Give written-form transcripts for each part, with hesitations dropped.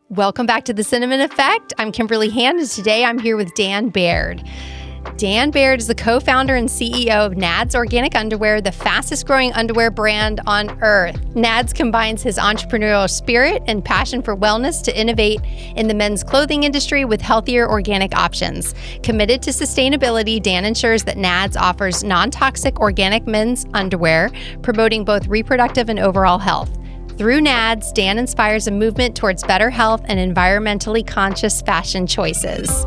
Welcome back to The Cinnamon Effect. I'm Kimberly Hand, and today I'm here with Dan Baird. Dan Baird is the co-founder and CEO of NADS Organic Underwear, the fastest growing underwear brand on earth. NADS combines his entrepreneurial spirit and passion for wellness to innovate in the men's clothing industry with healthier organic options. Committed to sustainability, Dan ensures that NADS offers non-toxic organic men's underwear, promoting both reproductive and overall health. Through NADS, Dan inspires a movement towards better health and environmentally conscious fashion choices.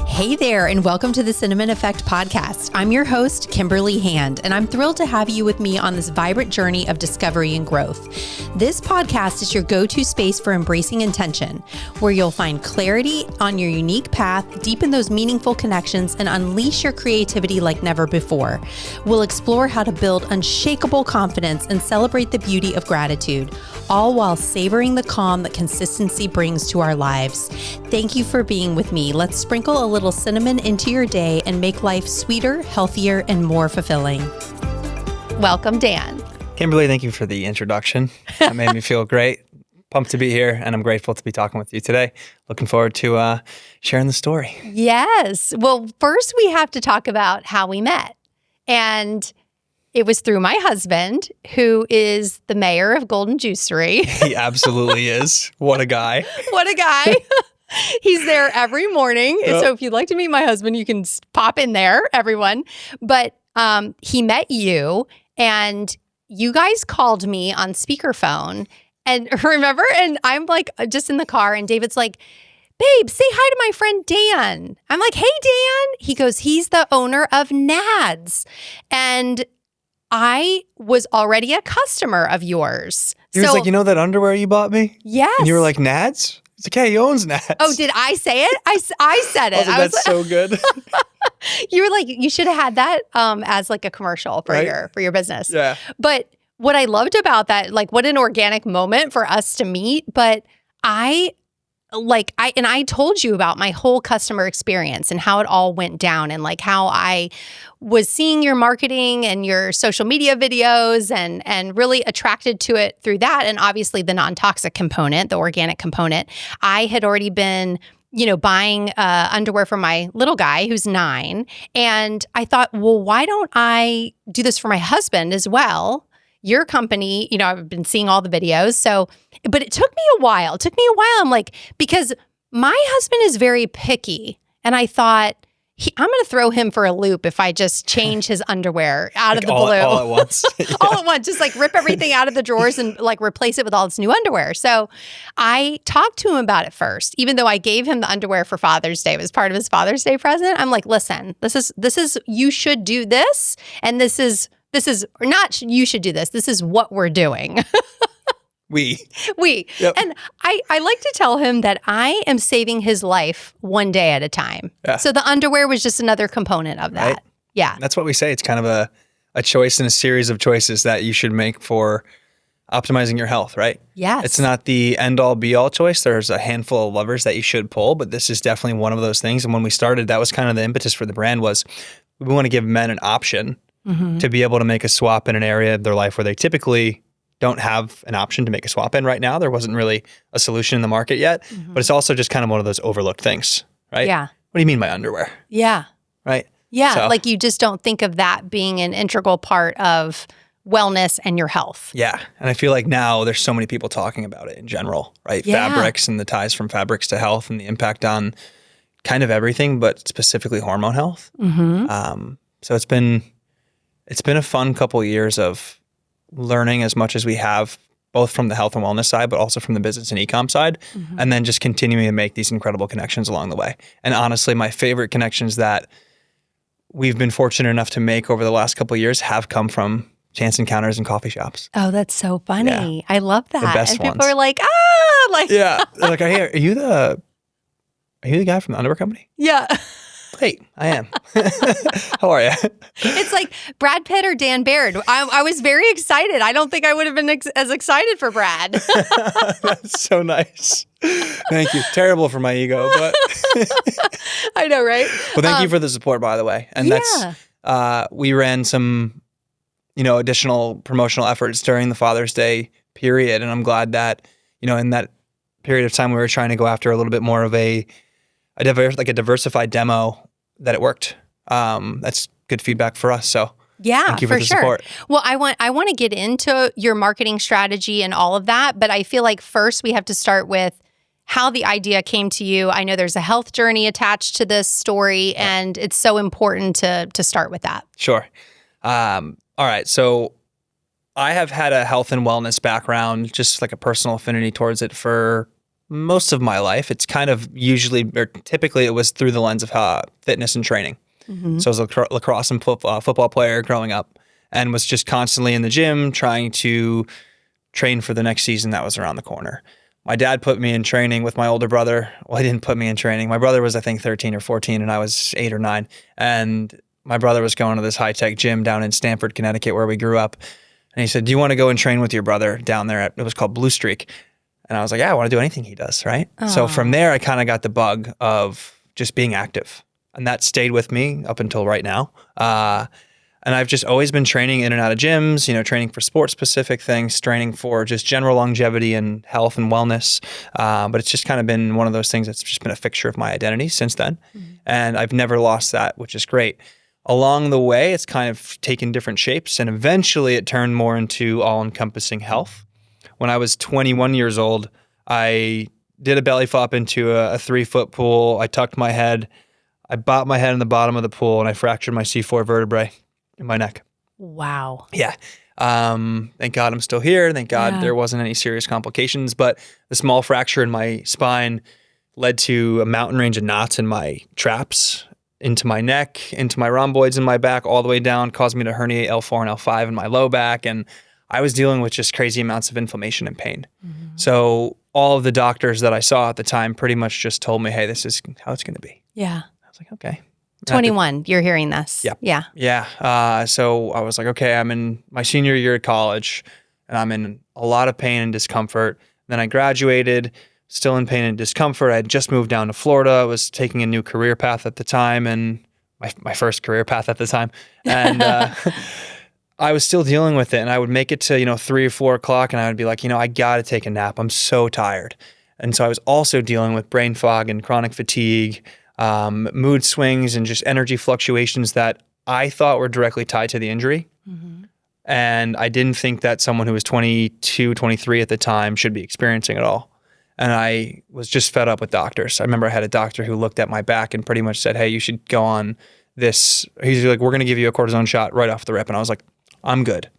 Hey there, and welcome to the Cinnamon Effect podcast. I'm your host, Kimberly Hand, and I'm thrilled to have you with me on this vibrant journey of discovery and growth. This podcast is your go-to space for embracing intention, where you'll find clarity on your unique path, deepen those meaningful connections, and unleash your creativity like never before. We'll explore how to build unshakable confidence and celebrate the beauty of gratitude, all while savoring the calm that consistency brings to our lives. Thank you for being with me. Let's sprinkle a little cinnamon into your day and make life sweeter, healthier, and more fulfilling. Welcome, Dan. Kimberly, thank you for the introduction. That made me feel great. Pumped to be here, and I'm grateful to be talking with you today. Looking forward to sharing the story. Yes. Well, first we have to talk about how we met. And it was through my husband, who is the mayor of Golden Juicery. He absolutely is. What a guy. What a guy. He's there every morning. Yep. So if you'd like to meet my husband, you can pop in there, everyone. But he met you, and you guys called me on speakerphone. And remember? And I'm like just in the car, and David's like, babe, say hi to my friend Dan. I'm like, hey, Dan. He goes, he's the owner of NADS. And I was already a customer of yours. He was like, you know that underwear you bought me? Yes. And you were like, NADS? He's like, yeah, he owns NADS. Oh, did I say it? I said it. That's so good. You were like, you should have had that as like a commercial for your business. Yeah. But what I loved about that, like what an organic moment for us to meet. But I told you about my whole customer experience and how it all went down, and like how I was seeing your marketing and your social media videos and really attracted to it through that. And obviously the non-toxic component, the organic component. I had already been, buying underwear for my little guy who's 9. And I thought, well, why don't I do this for my husband as well? Your company, I've been seeing all the videos. So, but it took me a while. I'm like, because my husband is very picky. And I thought, I'm going to throw him for a loop if I just change his underwear out of the blue. All at once. Yeah. All at once. Just like rip everything out of the drawers and like replace it with all this new underwear. So I talked to him about it first, even though I gave him the underwear for Father's Day. It was part of his Father's Day present. I'm like, listen, this is you should do this. And this is not you should do this. This is what we're doing. We. Yep. And I like to tell him that I am saving his life one day at a time. Yeah. So the underwear was just another component of that. Right. Yeah. That's what we say. It's kind of a choice and a series of choices that you should make for optimizing your health, right? Yes. It's not the end-all be-all choice. There's a handful of levers that you should pull, but this is definitely one of those things. And when we started, that was kind of the impetus for the brand was we want to give men an option to be able to make a swap in an area of their life where they typically don't have an option to make a swap in right now. There wasn't really a solution in the market yet, but it's also just kind of one of those overlooked things, right? Yeah. What do you mean by underwear? Yeah. Right? Yeah. So, like you just don't think of that being an integral part of wellness and your health. Yeah. And I feel like now there's so many people talking about it in general, right? Yeah. Fabrics and the ties from fabrics to health and the impact on kind of everything, but specifically hormone health. So it's been a fun couple of years of learning as much as we have, both from the health and wellness side, but also from the business and e-com side, and then just continuing to make these incredible connections along the way. And honestly, my favorite connections that we've been fortunate enough to make over the last couple of years have come from chance encounters in coffee shops. Oh, that's so funny. Yeah. I love that. The best and people ones. are like, yeah. They're like, are you the guy from the underwear company? Yeah. Hey, I am. How are you? It's like Brad Pitt or Dan Baird. I was very excited. I don't think I would have been as excited for Brad. That's so nice. Thank you. Terrible for my ego, but I know, right? Well, thank you for the support, by the way. And that's we ran some, additional promotional efforts during the Father's Day period, and I'm glad that, in that period of time we were trying to go after a little bit more of a diversified demo, that it worked. That's good feedback for us. So yeah, thank you for the sure. support. Well, I want to get into your marketing strategy and all of that, but I feel like first we have to start with how the idea came to you. I know there's a health journey attached to this story, and it's so important to start with that. Sure. All right. So I have had a health and wellness background, just like a personal affinity towards it for most of my life. It's kind of typically it was through the lens of fitness and training. So I was a lacrosse and football player growing up, and was just constantly in the gym trying to train for the next season that was around the corner. My dad put me in training with my older brother. Well, he didn't put me in training. My brother was, I think, 13 or 14, and I was 8 or 9. And my brother was going to this high-tech gym down in Stamford, Connecticut, where we grew up. And he said, "Do you want to go and train with your brother down there?" It was called Blue Streak. And I was like, "Yeah, I want to do anything he does," right? Aww. So from there, I kind of got the bug of just being active. And that stayed with me up until right now. And I've just always been training in and out of gyms, training for sport-specific things, training for just general longevity and health and wellness. But it's just kind of been one of those things that's just been a fixture of my identity since then. And I've never lost that, which is great. Along the way, it's kind of taken different shapes, and eventually it turned more into all-encompassing health. When I was 21 years old, I did a belly flop into a 3-foot pool. I tucked my head. I bopped my head in the bottom of the pool, and I fractured my C4 vertebrae in my neck. Wow. Yeah. Thank God I'm still here. Thank God there wasn't any serious complications. But the small fracture in my spine led to a mountain range of knots in my traps, into my neck, into my rhomboids in my back, all the way down, caused me to herniate L4 and L5 in my low back. And I was dealing with just crazy amounts of inflammation and pain. So all of the doctors that I saw at the time pretty much just told me, "Hey, this is how it's going to be." Yeah. I was like, okay. 21, you're hearing this. Yeah. Yeah. Yeah. So I was like, okay, I'm in my senior year of college, and I'm in a lot of pain and discomfort. Then I graduated, still in pain and discomfort. I had just moved down to Florida. I was taking a new career path at the time, and my first career path at the time. And I was still dealing with it, and I would make it to, 3 or 4 o'clock, and I would be like, I got to take a nap. I'm so tired. And so I was also dealing with brain fog and chronic fatigue, mood swings, and just energy fluctuations that I thought were directly tied to the injury. And I didn't think that someone who was 22, 23 at the time should be experiencing it all. And I was just fed up with doctors. I remember I had a doctor who looked at my back and pretty much said, "Hey, you should go on this." He's like, "We're going to give you a cortisone shot right off the rip." And I was like, "I'm good."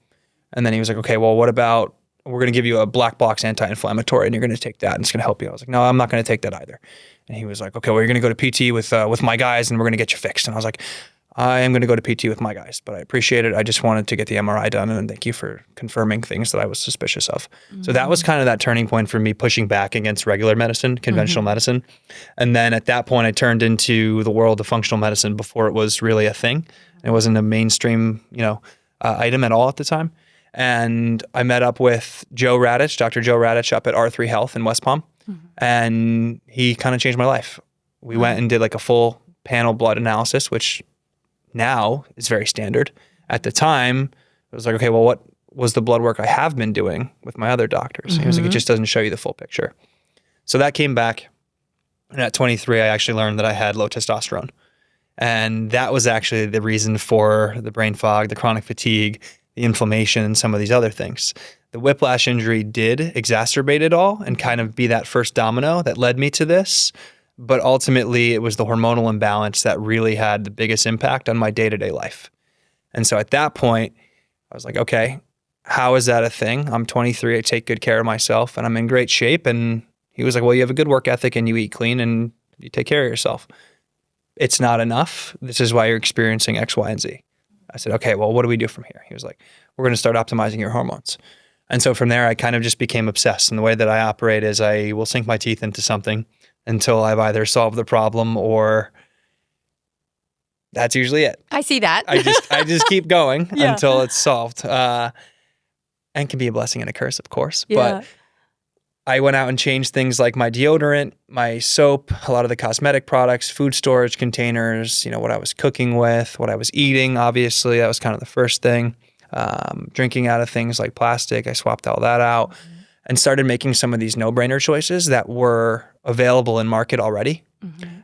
And then he was like, "Okay, well, what about, we're going to give you a black box anti-inflammatory, and you're going to take that, and it's going to help you." I was like, "No, I'm not going to take that either." And he was like, "Okay, well, you're going to go to PT with my guys, and we're going to get you fixed." And I was like, "I am going to go to PT with my guys, but I appreciate it. I just wanted to get the MRI done, and thank you for confirming things that I was suspicious of." So that was kind of that turning point for me, pushing back against regular medicine, conventional medicine. And then at that point, I turned into the world of functional medicine before it was really a thing. It wasn't a mainstream, item at all at the time. And I met up with Dr. Joe Radich up at R3 Health in West Palm. And he kind of changed my life. We went and did like a full panel blood analysis, which now is very standard. At the time, it was like, okay, well, what was the blood work I have been doing with my other doctors? He was like, it just doesn't show you the full picture. So that came back. And at 23, I actually learned that I had low testosterone. And that was actually the reason for the brain fog, the chronic fatigue, the inflammation, and some of these other things. The whiplash injury did exacerbate it all and kind of be that first domino that led me to this. But ultimately, it was the hormonal imbalance that really had the biggest impact on my day-to-day life. And so at that point, I was like, okay, how is that a thing? I'm 23, I take good care of myself, and I'm in great shape. And he was like, well, you have a good work ethic, and you eat clean, and you take care of yourself. It's not enough. This is why you're experiencing X, Y, and Z. I said, okay, well, what do we do from here? He was like, we're going to start optimizing your hormones. And so from there, I kind of just became obsessed. And the way that I operate is I will sink my teeth into something until I've either solved the problem, or that's usually it. I see that. I just keep going until it's solved. And can be a blessing and a curse, of course. Yeah. But I went out and changed things like my deodorant, my soap, a lot of the cosmetic products, food storage containers, what I was cooking with, what I was eating. Obviously, that was kind of the first thing. Drinking out of things like plastic, I swapped all that out. and started making some of these no-brainer choices that were available in market already.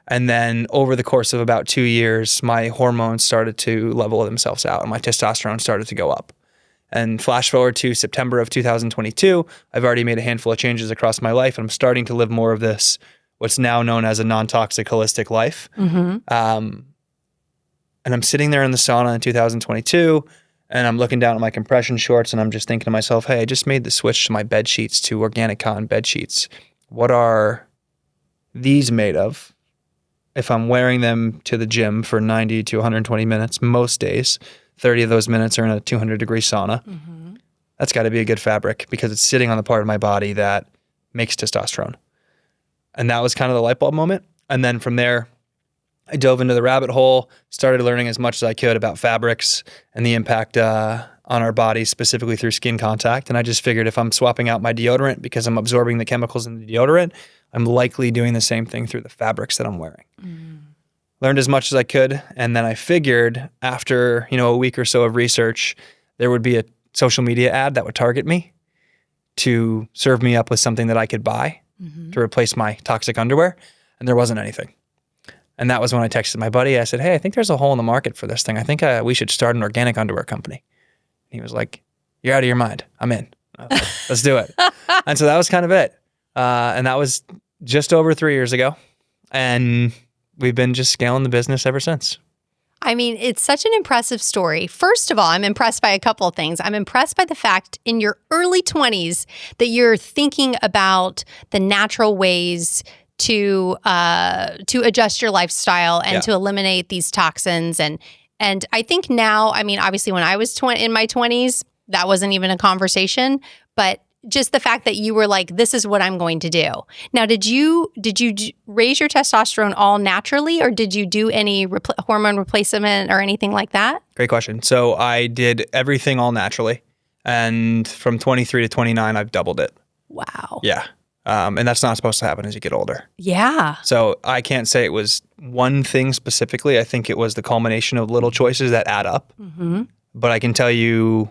And then over the course of about 2 years, my hormones started to level themselves out and my testosterone started to go up. And flash forward to September of 2022, I've already made a handful of changes across my life, and I'm starting to live more of this, what's now known as a non-toxic holistic life. And I'm sitting there in the sauna in 2022, and I'm looking down at my compression shorts, and I'm just thinking to myself, hey, I just made the switch to my bed sheets to organic cotton bed sheets. What are these made of? If I'm wearing them to the gym for 90 to 120 minutes most days, 30 of those minutes are in a 200-degree sauna. That's got to be a good fabric because it's sitting on the part of my body that makes testosterone. And that was kind of the light bulb moment. And then from there, I dove into the rabbit hole, started learning as much as I could about fabrics and the impact on our bodies, specifically through skin contact. And I just figured if I'm swapping out my deodorant because I'm absorbing the chemicals in the deodorant, I'm likely doing the same thing through the fabrics that I'm wearing. Learned as much as I could. And then I figured after, a week or so of research, there would be a social media ad that would target me to serve me up with something that I could buy to replace my toxic underwear. And there wasn't anything. And that was when I texted my buddy. I said, hey, I think there's a hole in the market for this thing. I think we should start an organic underwear company. He was like, you're out of your mind. I'm in. I was like, let's do it. And so that was kind of it. And that was just over 3 years ago. And we've been just scaling the business ever since. I mean, it's such an impressive story. First of all, I'm impressed by a couple of things. I'm impressed by the fact in your early 20s that you're thinking about the natural ways to adjust your lifestyle and to eliminate these toxins. And I think now, I mean, obviously when I was in my 20s, that wasn't even a conversation, but just the fact that you were like, this is what I'm going to do. Now, did you raise your testosterone all naturally, or did you do any hormone replacement or anything like that? Great question. So I did everything all naturally. And from 23 to 29, I've doubled it. Wow. Yeah. And that's not supposed to happen as you get older. Yeah. So I can't say it was one thing specifically. I think it was the culmination of little choices that add up. But I can tell you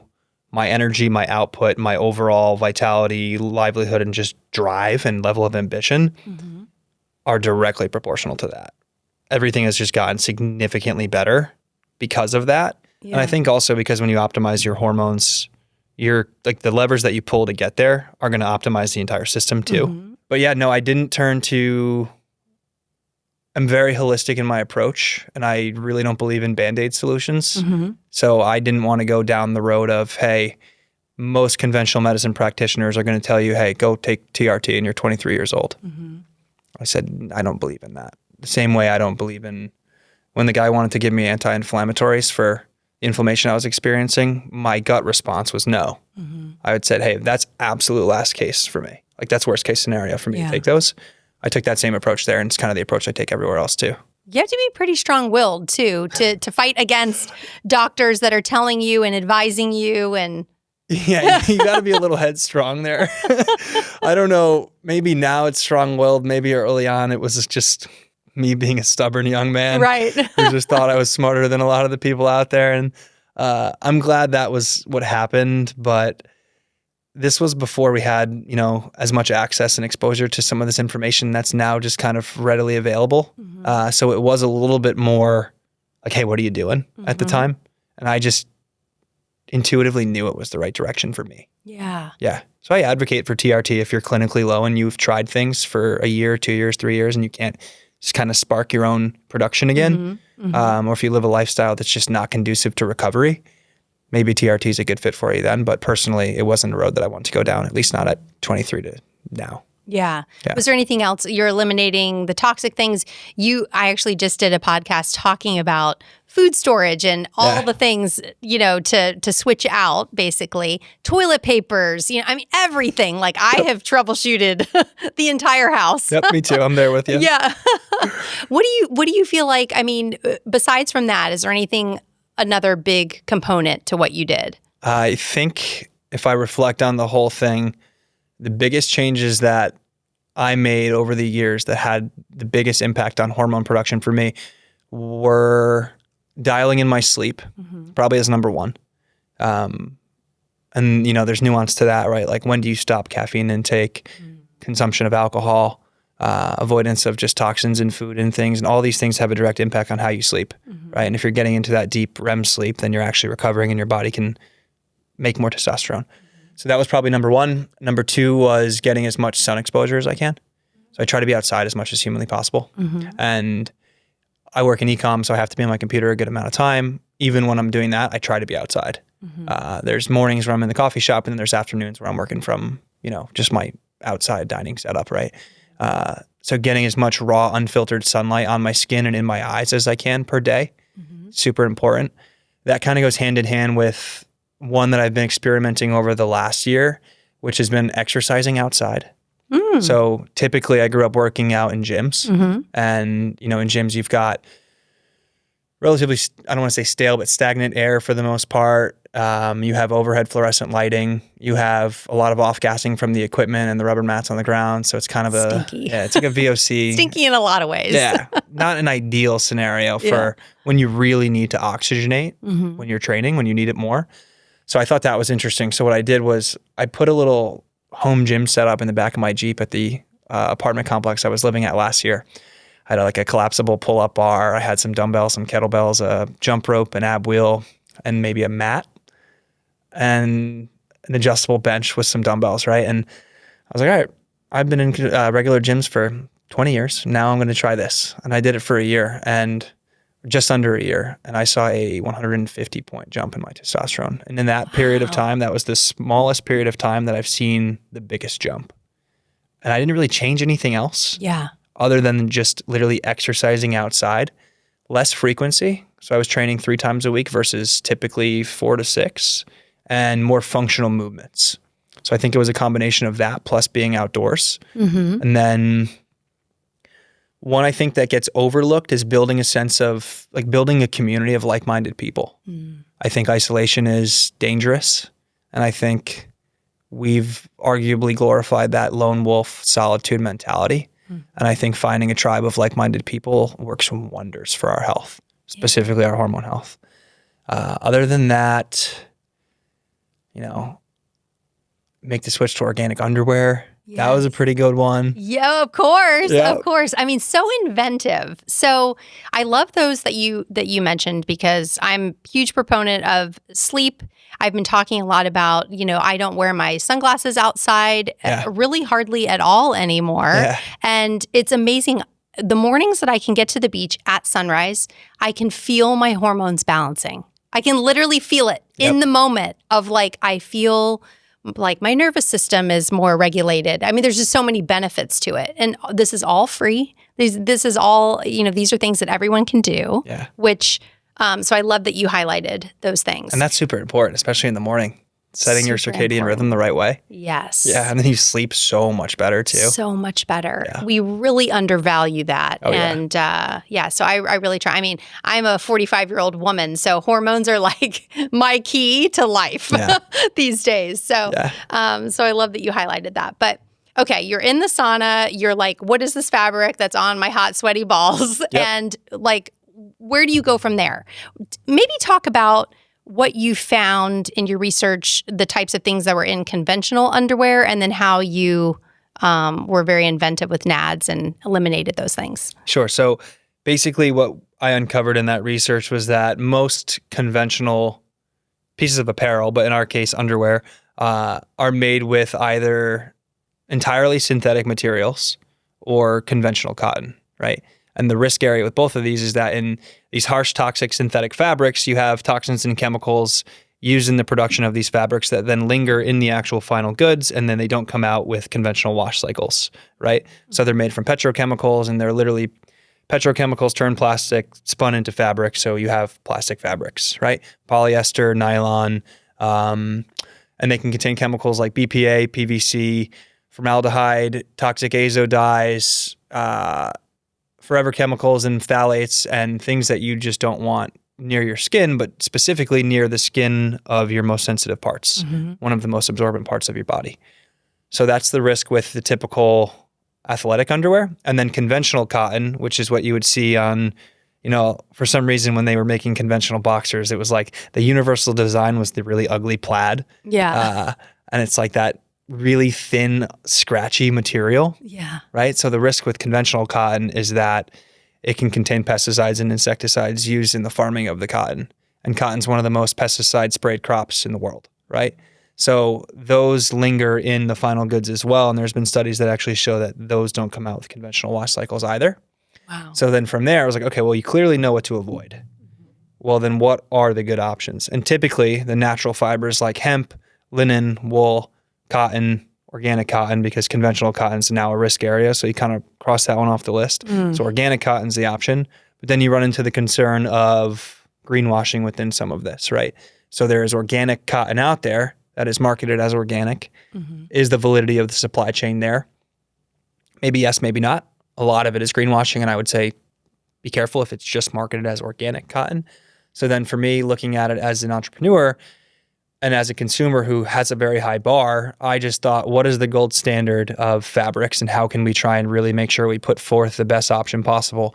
my energy, my output, my overall vitality, livelihood, and just drive and level of ambition are directly proportional to that. Everything has just gotten significantly better because of that. Yeah. And I think also because when you optimize your hormones, you're like the levers that you pull to get there are going to optimize the entire system too. But yeah, no, I didn't turn to, I'm very holistic in my approach, and I really don't believe in Band-Aid solutions. So I didn't want to go down the road of, hey, most conventional medicine practitioners are going to tell you, hey, go take TRT and you're 23 years old. I said, I don't believe in that. The same way I don't believe in when the guy wanted to give me anti-inflammatories for the inflammation I was experiencing, my gut response was no. I would say, hey, that's absolute last case for me. Like that's worst case scenario for me to take those. I took that same approach there, and it's kind of the approach I take everywhere else too. You have to be pretty strong-willed too to fight against doctors that are telling you and advising you and... Yeah, you got to be a little headstrong there. I don't know. Maybe now it's strong-willed. Maybe early on it was just me being a stubborn young man. Right. Who just thought I was smarter than a lot of the people out there. And I'm glad that was what happened. But this was before we had, as much access and exposure to some of this information that's now just kind of readily available. So it was a little bit more like, hey, what are you doing at the time? And I just intuitively knew it was the right direction for me. Yeah. Yeah. So I advocate for TRT if you're clinically low and you've tried things for a year, 2 years, 3 years, and you can't just kind of spark your own production again. Or if you live a lifestyle that's just not conducive to recovery, maybe TRT is a good fit for you then. But personally, it wasn't a road that I wanted to go down, at least not at 23 to now. Yeah. Was there anything else? You're eliminating the toxic things. I actually just did a podcast talking about food storage and all the things, to switch out, basically. Toilet papers, everything. Like I have troubleshooted the entire house. Yep, me too. I'm there with you. Yeah. What do you feel like, besides from that, is there anything, another big component to what you did? I think if I reflect on the whole thing, the biggest changes that I made over the years that had the biggest impact on hormone production for me were dialing in my sleep, probably as number one. And, there's nuance to that, right? Like when do you stop caffeine intake, consumption of alcohol, avoidance of just toxins in food and things. And all these things have a direct impact on how you sleep, right? And if you're getting into that deep REM sleep, then you're actually recovering and your body can make more testosterone. So that was probably number one. Number two was getting as much sun exposure as I can. So I try to be outside as much as humanly possible. And I work in ecom, so I have to be on my computer a good amount of time. Even when I'm doing that, I try to be outside. There's mornings where I'm in the coffee shop, and then there's afternoons where I'm working from, just my outside dining setup, right? So getting as much raw, unfiltered sunlight on my skin and in my eyes as I can per day, super important. That kind of goes hand in hand with one that I've been experimenting over the last year, which has been exercising outside. So typically I grew up working out in gyms, and, in gyms you've got relatively, I don't want to say stale, but stagnant air for the most part. You have overhead fluorescent lighting. You have a lot of off-gassing from the equipment and the rubber mats on the ground. So it's kind of Stinky. it's like a VOC. Stinky in a lot of ways. Yeah. Not an ideal scenario for when you really need to oxygenate when you're training, when you need it more. So I thought that was interesting. So what I did was I put a little home gym set up in the back of my Jeep at the apartment complex I was living at last year. I had a collapsible pull-up bar. I had some dumbbells, some kettlebells, a jump rope, an ab wheel, and maybe a mat, and an adjustable bench with some dumbbells, right? And I was like, all right, I've been in regular gyms for 20 years. Now I'm going to try this. And I did it for a year, and just under a year, and I saw a 150-point jump in my testosterone. And in that period of time, that was the smallest period of time that I've seen the biggest jump. And I didn't really change anything else. Yeah. Other than just literally exercising outside, less frequency. So I was training 3 times a week versus typically 4 to 6, and more functional movements. So I think it was a combination of that plus being outdoors. And then one I think that gets overlooked is building a sense of, building a community of like-minded people. I think isolation is dangerous. And I think we've arguably glorified that lone wolf solitude mentality. And I think finding a tribe of like-minded people works wonders for our health, specifically our hormone health. Other than that, make the switch to organic underwear. Yes. That was a pretty good one. Yeah, of course. Of course. I mean, so inventive. So I love those that you mentioned, because I'm a huge proponent of sleep. I've been talking a lot about, I don't wear my sunglasses outside really hardly at all anymore. And it's amazing. The mornings that I can get to the beach at sunrise, I can feel my hormones balancing. I can literally feel it in the moment of I feel like my nervous system is more regulated. I mean, there's just so many benefits to it. And this is all free. This is all, these are things that everyone can do, which, so I love that you highlighted those things. And that's super important, especially in the morning, setting your circadian rhythm the right way. Yes. Yeah. And then you sleep so much better too. So much better. Yeah. We really undervalue that. So I really try. I mean, I'm a 45-year-old woman, so hormones are my key to life these days. So, so I love that you highlighted that. But okay, you're in the sauna. You're like, what is this fabric that's on my hot, sweaty balls? And where do you go from there? Maybe talk about what you found in your research, the types of things that were in conventional underwear, and then how you were very inventive with NADS and eliminated those things. Sure. So basically what I uncovered in that research was that most conventional pieces of apparel, but in our case, underwear, are made with either entirely synthetic materials or conventional cotton, right? And the risk area with both of these is that in these harsh, toxic synthetic fabrics, you have toxins and chemicals used in the production of these fabrics that then linger in the actual final goods, and then they don't come out with conventional wash cycles, right? So they're made from petrochemicals, and they're literally petrochemicals turn plastic, spun into fabric, so you have plastic fabrics, right? Polyester, nylon, and they can contain chemicals like BPA, PVC, formaldehyde, toxic azo dyes, forever chemicals and phthalates, and things that you just don't want near your skin, but specifically near the skin of your most sensitive parts, one of the most absorbent parts of your body. So that's the risk with the typical athletic underwear. And then conventional cotton, which is what you would see on for some reason when they were making conventional boxers, it was like the universal design was the really ugly plaid. Yeah. And it's like that really thin, scratchy material. Yeah. Right? So the risk with conventional cotton is that it can contain pesticides and insecticides used in the farming of the cotton. And cotton's one of the most pesticide sprayed crops in the world, right? So those linger in the final goods as well. And there's been studies that actually show that those don't come out with conventional wash cycles either. Wow. So then from there, I was like, okay, well, you clearly know what to avoid. Well, then what are the good options? And typically the natural fibers like hemp, linen, wool, cotton, organic cotton, because conventional cotton is now a risk area. So you kind of cross that one off the list. So organic cotton's the option. But then you run into the concern of greenwashing within some of this, right? So there is organic cotton out there that is marketed as organic. Is the validity of the supply chain there? Maybe yes, maybe not. A lot of it is greenwashing, and I would say be careful if it's just marketed as organic cotton. So then for me, looking at it as an entrepreneur and as a consumer who has a very high bar, I just thought, what is the gold standard of fabrics and how can we try and really make sure we put forth the best option possible?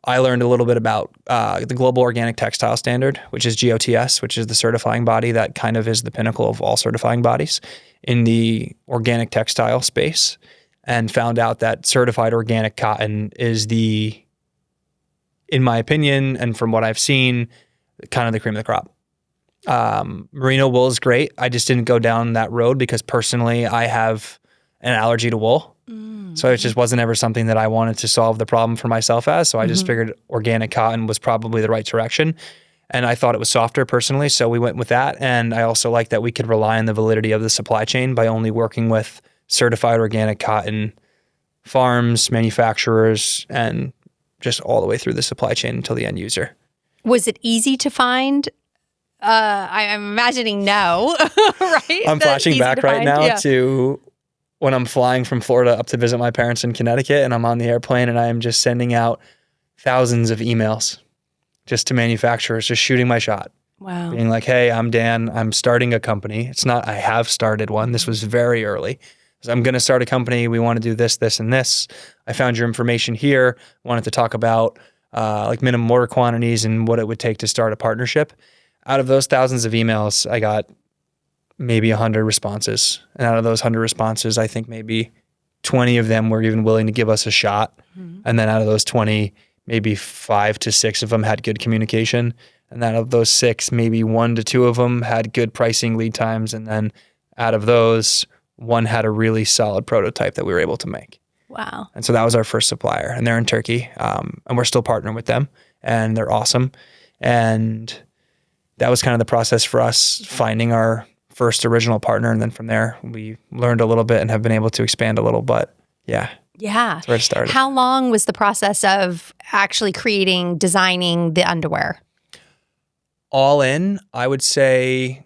I learned a little bit about the Global Organic Textile Standard, which is GOTS, which is the certifying body that kind of is the pinnacle of all certifying bodies in the organic textile space, and found out that certified organic cotton is the, in my opinion, and from what I've seen, kind of the cream of the crop. Merino wool is great. I just didn't go down that road because personally I have an allergy to wool. So it just wasn't ever something that I wanted to solve the problem for myself as. So I just figured organic cotton was probably the right direction. And I thought it was softer personally. So we went with that. And I also liked that we could rely on the validity of the supply chain by only working with certified organic cotton farms, manufacturers, and just all the way through the supply chain until the end user. Was it easy to find? I'm imagining no, right? I'm flashing back right now to when I'm flying from Florida up to visit my parents in Connecticut, and I'm on the airplane and I am just sending out thousands of emails just to manufacturers, just shooting my shot. Wow. Being like, hey, I'm Dan. I'm starting a company. It's not, I have started one. This was very early. So I'm going to start a company. We want to do this, this, and this. I found your information here. Wanted to talk about like minimum order quantities and what it would take to start a partnership. Out of those thousands of emails, I got maybe 100 responses. And out of those 100 responses, I think maybe 20 of them were even willing to give us a shot. And then out of those 20, maybe 5 to 6 of them had good communication. And out of those 6, maybe 1 to 2 of them had good pricing lead times. And then out of those, 1 had a really solid prototype that we were able to make. Wow. And so that was our first supplier. And they're in Turkey. And we're still partnering with them. And they're awesome. And that was kind of the process for us finding our first original partner. And then from there, we learned a little bit and have been able to expand a little. But yeah. Yeah. That's where it started. How long was the process of actually designing the underwear? All in, I would say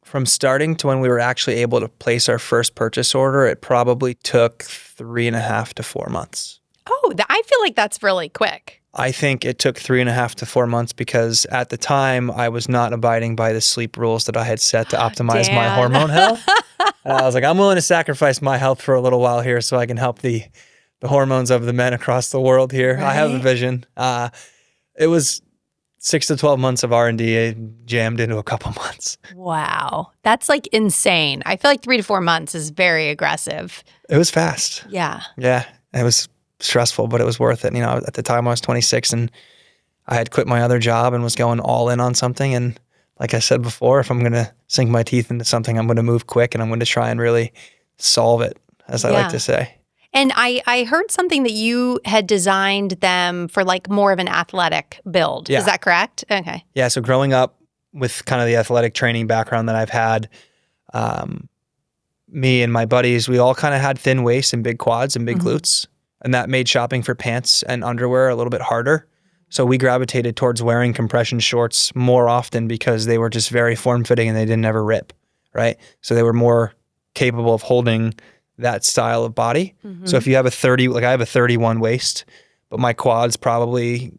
from starting to when we were actually able to place our first purchase order, it probably took 3.5 to 4 months. Oh, I feel like that's really quick. I think it took 3.5 to 4 months because at the time I was not abiding by the sleep rules that I had set to optimize my hormone health. And I was like, I'm willing to sacrifice my health for a little while here so I can help the hormones of the men across the world here. Right. I have a vision. It was 6 to 12 months of R&D jammed into a couple months. Wow. That's like insane. I feel like 3 to 4 months is very aggressive. It was fast. Yeah. Yeah. It was stressful, but it was worth it. You know, at the time I was 26 and I had quit my other job and was going all in on something. And like I said before, if I'm going to sink my teeth into something, I'm going to move quick and I'm going to try and really solve it, as I like to say. And I heard something that you had designed them for like more of an athletic build. Yeah. Is that correct? Okay. Yeah. So growing up with kind of the athletic training background that I've had, me and my buddies, we all kind of had thin waists and big quads and big glutes. And that made shopping for pants and underwear a little bit harder. So we gravitated towards wearing compression shorts more often because they were just very form-fitting and they didn't ever rip, right? So they were more capable of holding that style of body. So if you have a 30, like I have a 31 waist, but my quad's probably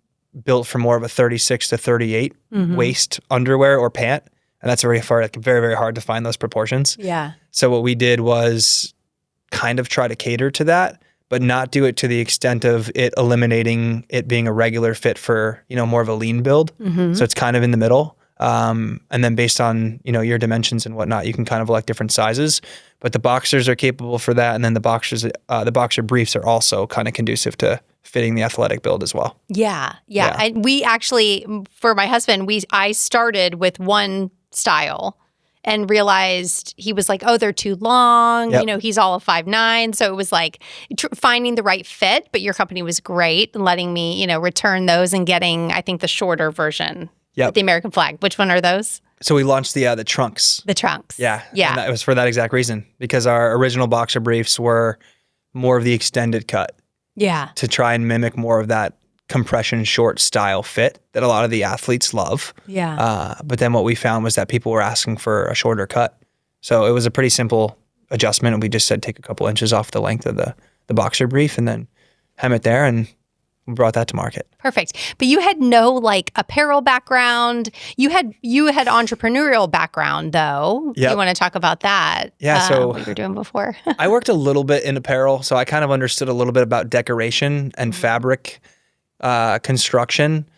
built for more of a 36 to 38 waist underwear or pant. And that's very, very hard to find those proportions. Yeah. So what we did was kind of try to cater to that, but not do it to the extent of it eliminating it being a regular fit for, more of a lean build. So it's kind of in the middle. And then based on, your dimensions and whatnot, you can kind of elect different sizes, but the boxers are capable for that. And then the boxer briefs are also kind of conducive to fitting the athletic build as well. Yeah. We actually, for my husband, I started with one style and realized he was like, oh, they're too long. Yep. He's all of 5'9". So it was like finding the right fit, but your company was great and letting me, return those and getting, I think, the shorter version. Yep. The American flag. Which one are those? So we launched the trunks. The trunks. Yeah. Yeah. And it was for that exact reason, because our original boxer briefs were more of the extended cut. Yeah. To try and mimic more of that compression short style fit that a lot of the athletes love. Yeah. But then what we found was that people were asking for a shorter cut. So it was a pretty simple adjustment. And we just said, take a couple inches off the length of the boxer brief and then hem it there, and we brought that to market. Perfect. But you had no apparel background. You had entrepreneurial background though. Yep. You want to talk about that? Yeah. So what you were doing before. I worked a little bit in apparel. So I kind of understood a little bit about decoration and fabric construction.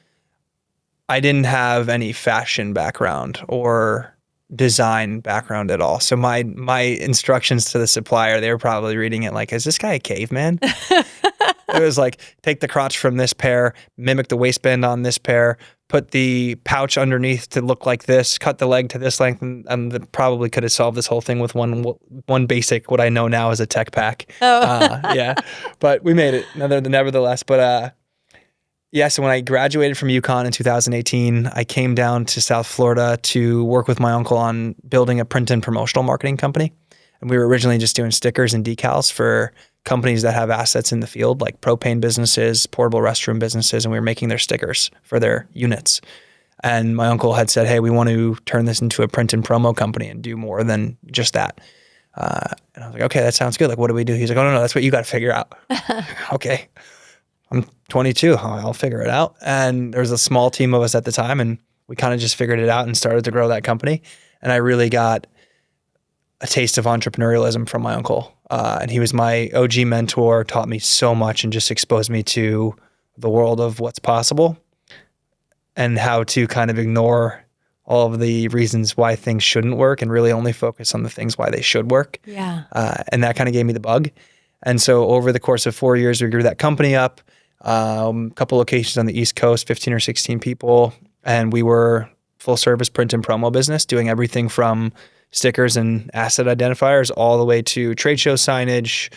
I didn't have any fashion background or design background at all. So my instructions to the supplier, they were probably reading it like, is this guy a caveman? It was like, take the crotch from this pair, mimic the waistband on this pair, put the pouch underneath to look like this, cut the leg to this length, and probably could have solved this whole thing with one basic, what I know now as a tech pack. Oh. Yeah. But we made it nevertheless. But yeah, so when I graduated from UConn in 2018, I came down to South Florida to work with my uncle on building a print and promotional marketing company. And we were originally just doing stickers and decals for companies that have assets in the field, like propane businesses, portable restroom businesses, and we were making their stickers for their units. And my uncle had said, hey, we want to turn this into a print and promo company and do more than just that. And I was like, okay, that sounds good. Like, what do we do? He's like, oh, no, that's what you got to figure out. Okay. I'm 22. I'll figure it out. And there was a small team of us at the time, and we kind of just figured it out and started to grow that company. And I really got a taste of entrepreneurialism from my uncle. And he was my OG mentor, taught me so much and just exposed me to the world of what's possible and how to kind of ignore all of the reasons why things shouldn't work and really only focus on the things why they should work. Yeah. And that kind of gave me the bug. And so over the course of 4 years, we grew that company up, a couple locations on the East Coast, 15 or 16 people. And we were full service print and promo business, doing everything from stickers and asset identifiers all the way to trade show signage,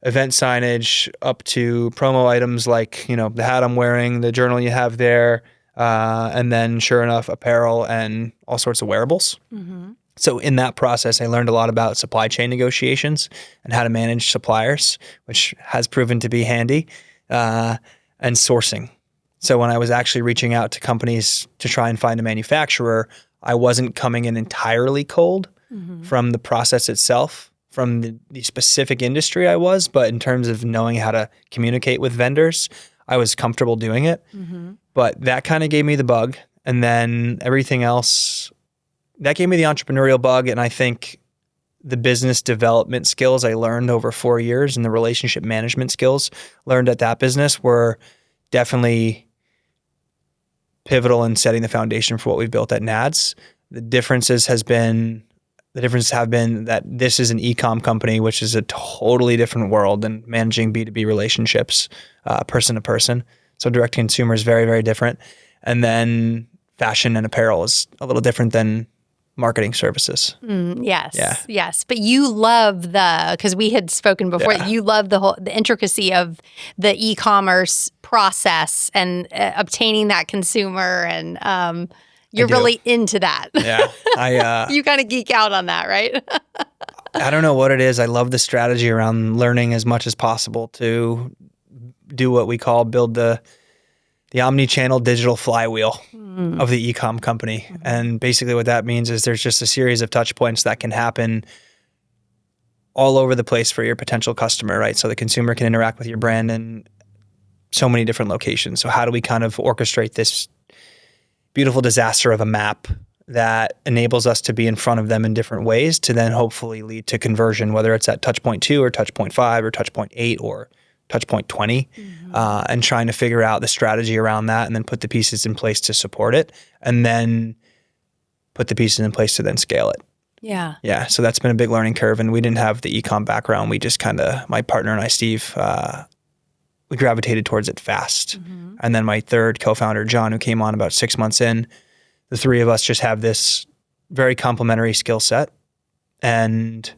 event signage, up to promo items like, the hat I'm wearing, the journal you have there, and then sure enough, apparel and all sorts of wearables. Mm-hmm. So in that process, I learned a lot about supply chain negotiations and how to manage suppliers, which has proven to be handy, and sourcing. So when I was actually reaching out to companies to try and find a manufacturer, I wasn't coming in entirely cold from the process itself, from the specific industry I was, but in terms of knowing how to communicate with vendors, I was comfortable doing it. Mm-hmm. But that kind of gave me the bug. And then everything else, that gave me the entrepreneurial bug. And I think the business development skills I learned over 4 years and the relationship management skills learned at that business were definitely pivotal in setting the foundation for what we've built at NADS. The differences have been that this is an e-com company, which is a totally different world than managing B2B relationships, person to person. So direct to consumer is very, very different. And then fashion and apparel is a little different than marketing services. Yes. Yeah. Yes. But you love because we had spoken before, you love the intricacy of the e-commerce process and obtaining that consumer, and you're really into that. Yeah. You kind of geek out on that, right? I don't know what it is. I love the strategy around learning as much as possible to do what we call build the omni-channel digital flywheel of the e-com company. Mm-hmm. And basically what that means is there's just a series of touch points that can happen all over the place for your potential customer, right? So the consumer can interact with your brand in so many different locations. So how do we kind of orchestrate this beautiful disaster of a map that enables us to be in front of them in different ways to then hopefully lead to conversion, whether it's at touch point 2 or touch point 5 or touch point 8 or touch point 20, and trying to figure out the strategy around that and then put the pieces in place to support it and then put the pieces in place to then scale it. Yeah. Yeah. So that's been a big learning curve. And we didn't have the e-com background. We just my partner and I, Steve, we gravitated towards it fast. And then my third co-founder, John, who came on about 6 months in, the three of us just have this very complementary skill set. And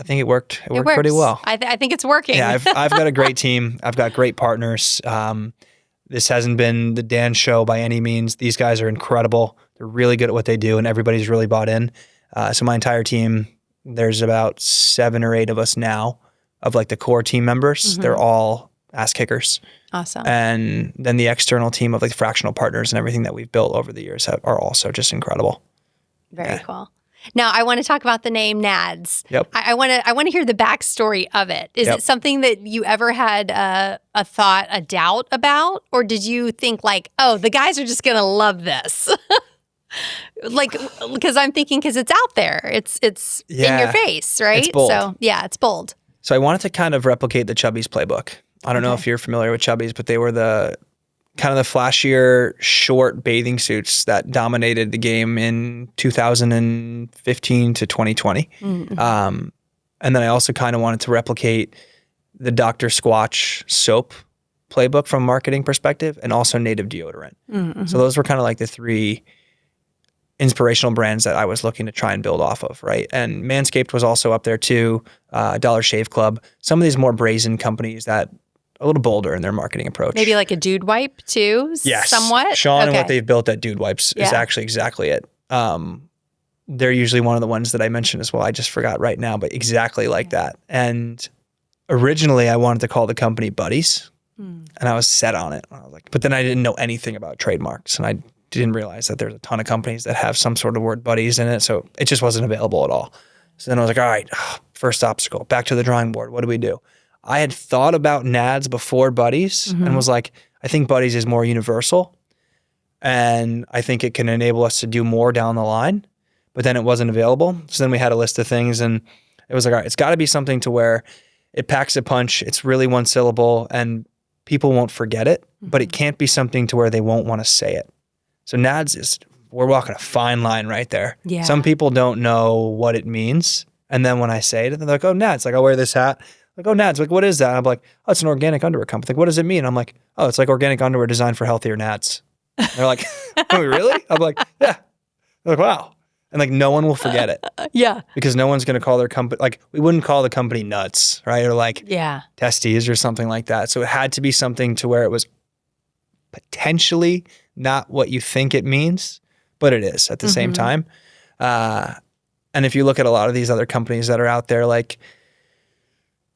I think it worked. It worked pretty well. I think it's working. Yeah, I've got a great team. I've got great partners. This hasn't been the Dan show by any means. These guys are incredible. They're really good at what they do, and everybody's really bought in. So my entire team, there's about 7 or 8 of us now of like the core team members. They're all ass kickers. Awesome. And then the external team of like fractional partners and everything that we've built over the years are also just incredible. Very cool. Now, I want to talk about the name NADS. Yep. I want to hear the backstory of it. Is it something that you ever had a doubt about? Or did you think like, oh, the guys are just going to love this? Like, because I'm thinking because it's out there. It's in your face, right? It's bold. So, yeah, it's bold. So I wanted to kind of replicate the Chubbies playbook. I don't know if you're familiar with Chubbies, but they were the kind of the flashier short bathing suits that dominated the game in 2015 to 2020. And then I also kind of wanted to replicate the Dr. Squatch soap playbook from a marketing perspective and also native deodorant. So those were kind of like the 3 inspirational brands that I was looking to try and build off of, right? And Manscaped was also up there too, Dollar Shave Club. Some of these more brazen companies that a little bolder in their marketing approach. Maybe like a Dude Wipe too, yes. somewhat? Sean and what they've built at Dude Wipes is actually exactly it. They're usually one of the ones that I mentioned as well. I just forgot right now, but exactly like that. And originally I wanted to call the company Buddies and I was set on it. I was like, but then I didn't know anything about trademarks and I didn't realize that there's a ton of companies that have some sort of word buddies in it. So it just wasn't available at all. So then I was like, all right, first obstacle, back to the drawing board. What do we do? I had thought about NADS before Buddies and was like, I think Buddies is more universal and I think it can enable us to do more down the line, but then it wasn't available. So then we had a list of things and it was like, all right, it's got to be something to where it packs a punch. It's really one syllable and people won't forget it, but it can't be something to where they won't want to say it. So NADS we're walking a fine line right there. Yeah. Some people don't know what it means. And then when I say it, they're like, oh, NADS. Like, I'll wear this hat. Like, oh, NADS. Like, what is that? I'm like, oh, it's an organic underwear company. Like, what does it mean? I'm like, oh, it's like organic underwear designed for healthier NADS. And they're like, oh, really? I'm like, yeah. They're like, wow. And like, no one will forget it. Yeah. Because no one's going to call their company, like, we wouldn't call the company Nuts, right? Or like Testes or something like that. So it had to be something to where it was potentially not what you think it means, but it is at the same time. And if you look at a lot of these other companies that are out there, like,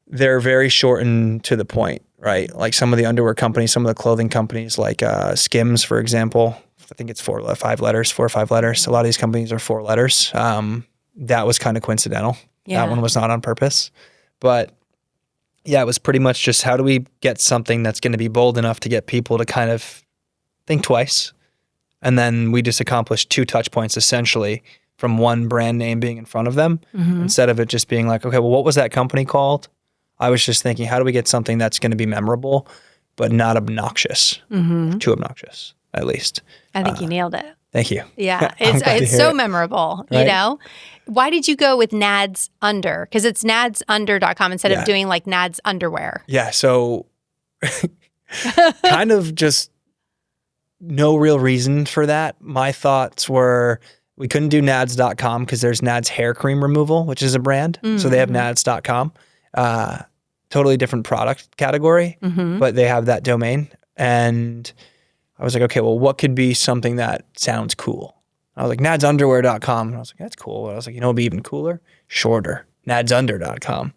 they're very short and to the point, right? Like some of the underwear companies, some of the clothing companies, like Skims, for example. I think it's 4 or 5 letters. A lot of these companies are 4 letters. That was kind of coincidental. Yeah. That one was not on purpose. But yeah, it was pretty much just how do we get something that's going to be bold enough to get people to kind of think twice. And then we just accomplished 2 touch points essentially from one brand name being in front of them instead of it just being like, okay, well, what was that company called? I was just thinking, how do we get something that's going to be memorable, but not obnoxious, too obnoxious, at least. I think you nailed it. Thank you. Yeah, it's so memorable, right? You know? Why did you go with NADS Under? Because it's nadsunder.com instead of doing like NADS Underwear. Yeah, so kind of just no real reason for that. My thoughts were we couldn't do nads.com because there's NADS hair cream removal, which is a brand. So they have nads.com. Totally different product category, but they have that domain. And I was like, okay, well, what could be something that sounds cool? I was like, nadsunderwear.com. And I was like, that's cool. I was like, you know, it'd be even cooler, shorter, nadsunder.com.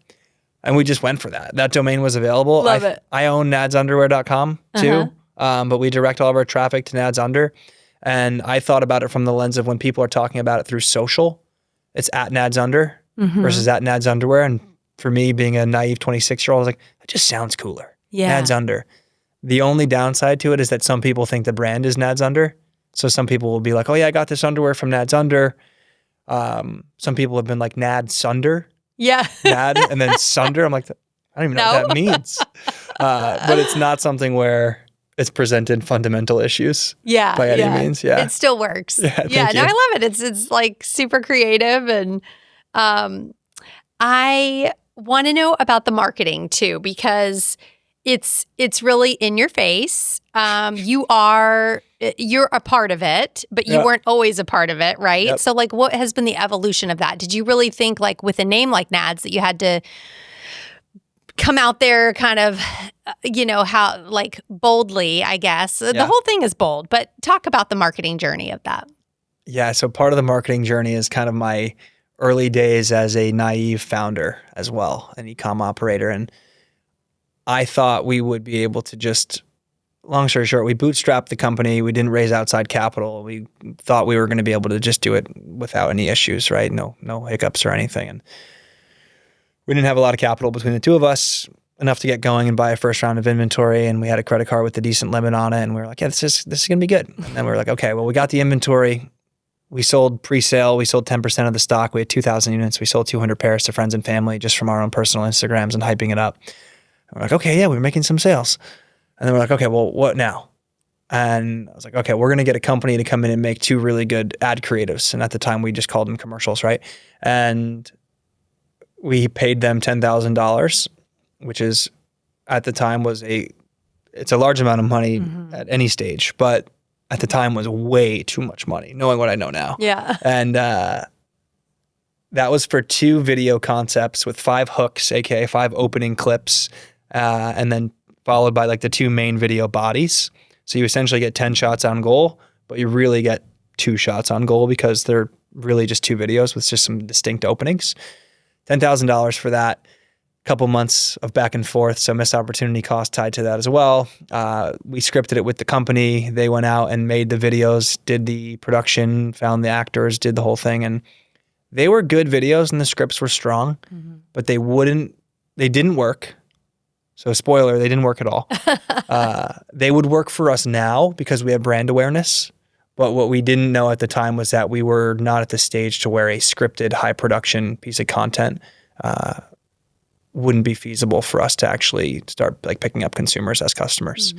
And we just went for that. That domain was available. Love it. I own nadsunderwear.com too, but we direct all of our traffic to Nads Under. And I thought about it from the lens of when people are talking about it through social, it's at Nads Under versus at Nads Underwear. And for me, being a naive 26-year-old, I was like, that just sounds cooler. Yeah. Nads Under. The only downside to it is that some people think the brand is Nads Under. So some people will be like, oh yeah, I got this underwear from NADS Under. Some people have been like NAD Sunder. Yeah. NAD and then Sunder. I'm like, I don't even know what that means. But it's not something where it's presented fundamental issues by any means. Yeah. It still works. Yeah, I love it. It's like super creative. And I want to know about the marketing too, because it's really in your face. You're a part of it, but you weren't always a part of it, right? Yep. So like what has been the evolution of that? Did you really think like with a name like NADS that you had to come out there kind of, how like boldly, I guess. The whole thing is bold, but talk about the marketing journey of that. Yeah. So part of the marketing journey is kind of my early days as a naive founder as well, an e-com operator. And I thought we would be able to just, long story short, we bootstrapped the company. We didn't raise outside capital. We thought we were going to be able to just do it without any issues, right? No hiccups or anything. And we didn't have a lot of capital between the two of us, enough to get going and buy a first round of inventory. And we had a credit card with a decent limit on it. And we were like, yeah, this is going to be good. And then we were like, okay, well, we got the inventory. We sold pre-sale. We sold 10% of the stock. We had 2,000 units. We sold 200 pairs to friends and family just from our own personal Instagrams and hyping it up. And we're like, okay, yeah, we're making some sales. And then we're like, okay, well, what now? And I was like, okay, we're going to get a company to come in and make 2 really good ad creatives. And at the time, we just called them commercials, right? And we paid them $10,000, which is at the time it's a large amount of money at any stage, but at the time was way too much money, knowing what I know now. Yeah. And that was for 2 video concepts with 5 hooks, aka 5 opening clips, and then followed by like the 2 main video bodies. So you essentially get 10 shots on goal, but you really get 2 shots on goal because they're really just 2 videos with just some distinct openings. $10,000 for that. Couple months of back and forth, so missed opportunity cost tied to that as well. We scripted it with the company. They went out and made the videos, did the production, found the actors, did the whole thing, and they were good videos and the scripts were strong, but they didn't work. So spoiler, they didn't work at all. They would work for us now because we have brand awareness, but what we didn't know at the time was that we were not at the stage to where a scripted high production piece of content wouldn't be feasible for us to actually start like picking up consumers as customers.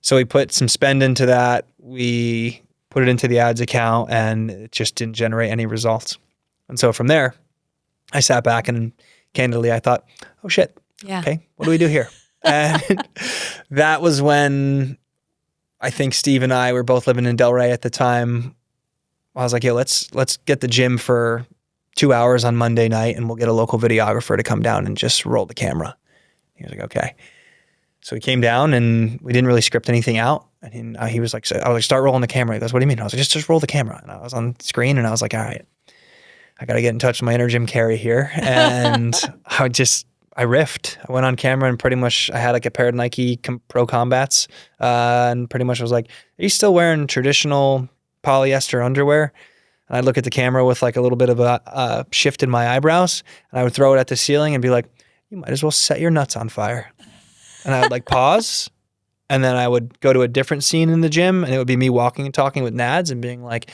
So we put some spend into that. We put it into the ads account and it just didn't generate any results. And so from there, I sat back and candidly, I thought, oh shit, okay, what do we do here? And that was when I think Steve and I were both living in Delray at the time. I was like, yeah, let's get the gym for 2 hours on Monday night and we'll get a local videographer to come down and just roll the camera. He was like, okay. So he came down and we didn't really script anything out. And he was like, I was like, start rolling the camera. He goes, what do you mean? I was like, just roll the camera. And I was on screen and I was like, all right, I got to get in touch with my inner Jim Carrey here. And I riffed. I went on camera and pretty much I had like a pair of Nike Pro Combats and pretty much was like, are you still wearing traditional polyester underwear? And I'd look at the camera with like a little bit of a shift in my eyebrows and I would throw it at the ceiling and be like, you might as well set your nuts on fire. And I would like pause and then I would go to a different scene in the gym and it would be me walking and talking with NADS and being like,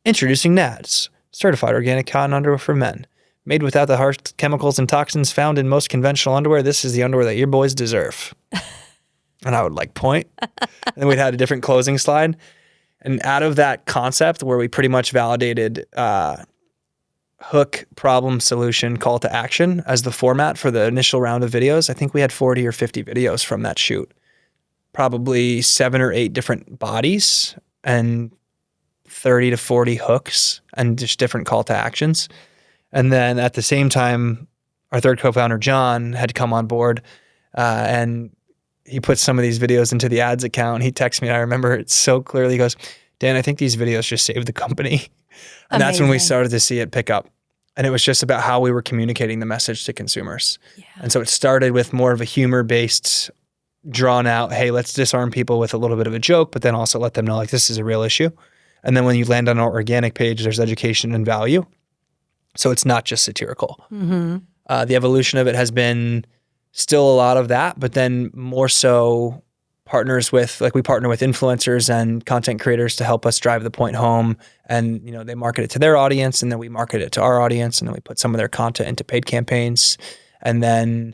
introducing NADS, certified organic cotton underwear for men. Made without the harsh chemicals and toxins found in most conventional underwear. This is the underwear that your boys deserve. And I would like point. And then we'd had a different closing slide. And out of that concept where we pretty much validated hook, problem, solution, call to action as the format for the initial round of videos, I think we had 40 or 50 videos from that shoot. Probably 7 or 8 different bodies and 30 to 40 hooks and just different call to actions. And then at the same time, our third co-founder, John, had come on board and he put some of these videos into the ads account. He texted me, and I remember it so clearly. He goes, Dan, I think these videos just saved the company. And that's when we started to see it pick up. And it was just about how we were communicating the message to consumers. Yeah. And so it started with more of a humor-based, drawn out, hey, let's disarm people with a little bit of a joke, but then also let them know like this is a real issue. And then when you land on our organic page, there's education and value. So it's not just satirical. The evolution of it has been still a lot of that, but then more so partners with, like we partner with influencers and content creators to help us drive the point home. And, they market it to their audience, and then we market it to our audience, and then we put some of their content into paid campaigns. And then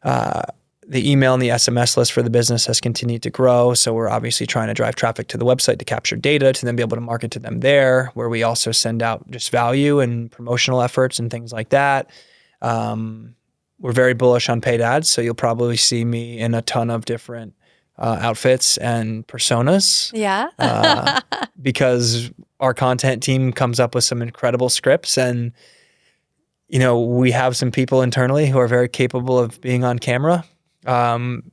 the email and the SMS list for the business has continued to grow. So we're obviously trying to drive traffic to the website to capture data to then be able to market to them there, where we also send out just value and promotional efforts and things like that. We're very bullish on paid ads. So you'll probably see me in a ton of different outfits and personas. Yeah. Because our content team comes up with some incredible scripts, and we have some people internally who are very capable of being on camera. John's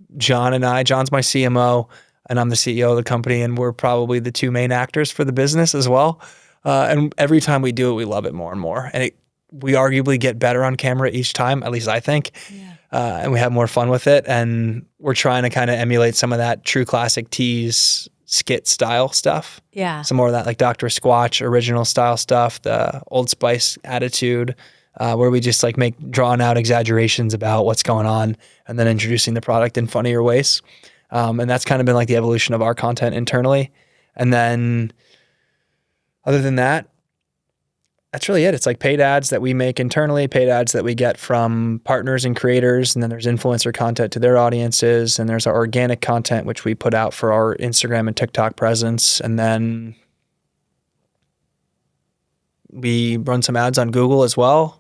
my CMO, and I'm the CEO of the company, and we're probably the two main actors for the business as well. And every time we do it, we love it more and more. And we arguably get better on camera each time, at least I think. Yeah. And we have more fun with it. And we're trying to kind of emulate some of that true classic tease skit style stuff. Yeah. Some more of that like Dr. Squatch original style stuff, the Old Spice attitude, where we just like make drawn out exaggerations about what's going on and then introducing the product in funnier ways. And that's kind of been like the evolution of our content internally. And then other than that, that's really it. It's like paid ads that we make internally, paid ads that we get from partners and creators. And then there's influencer content to their audiences. And there's our organic content, which we put out for our Instagram and TikTok presence. And then we run some ads on Google as well.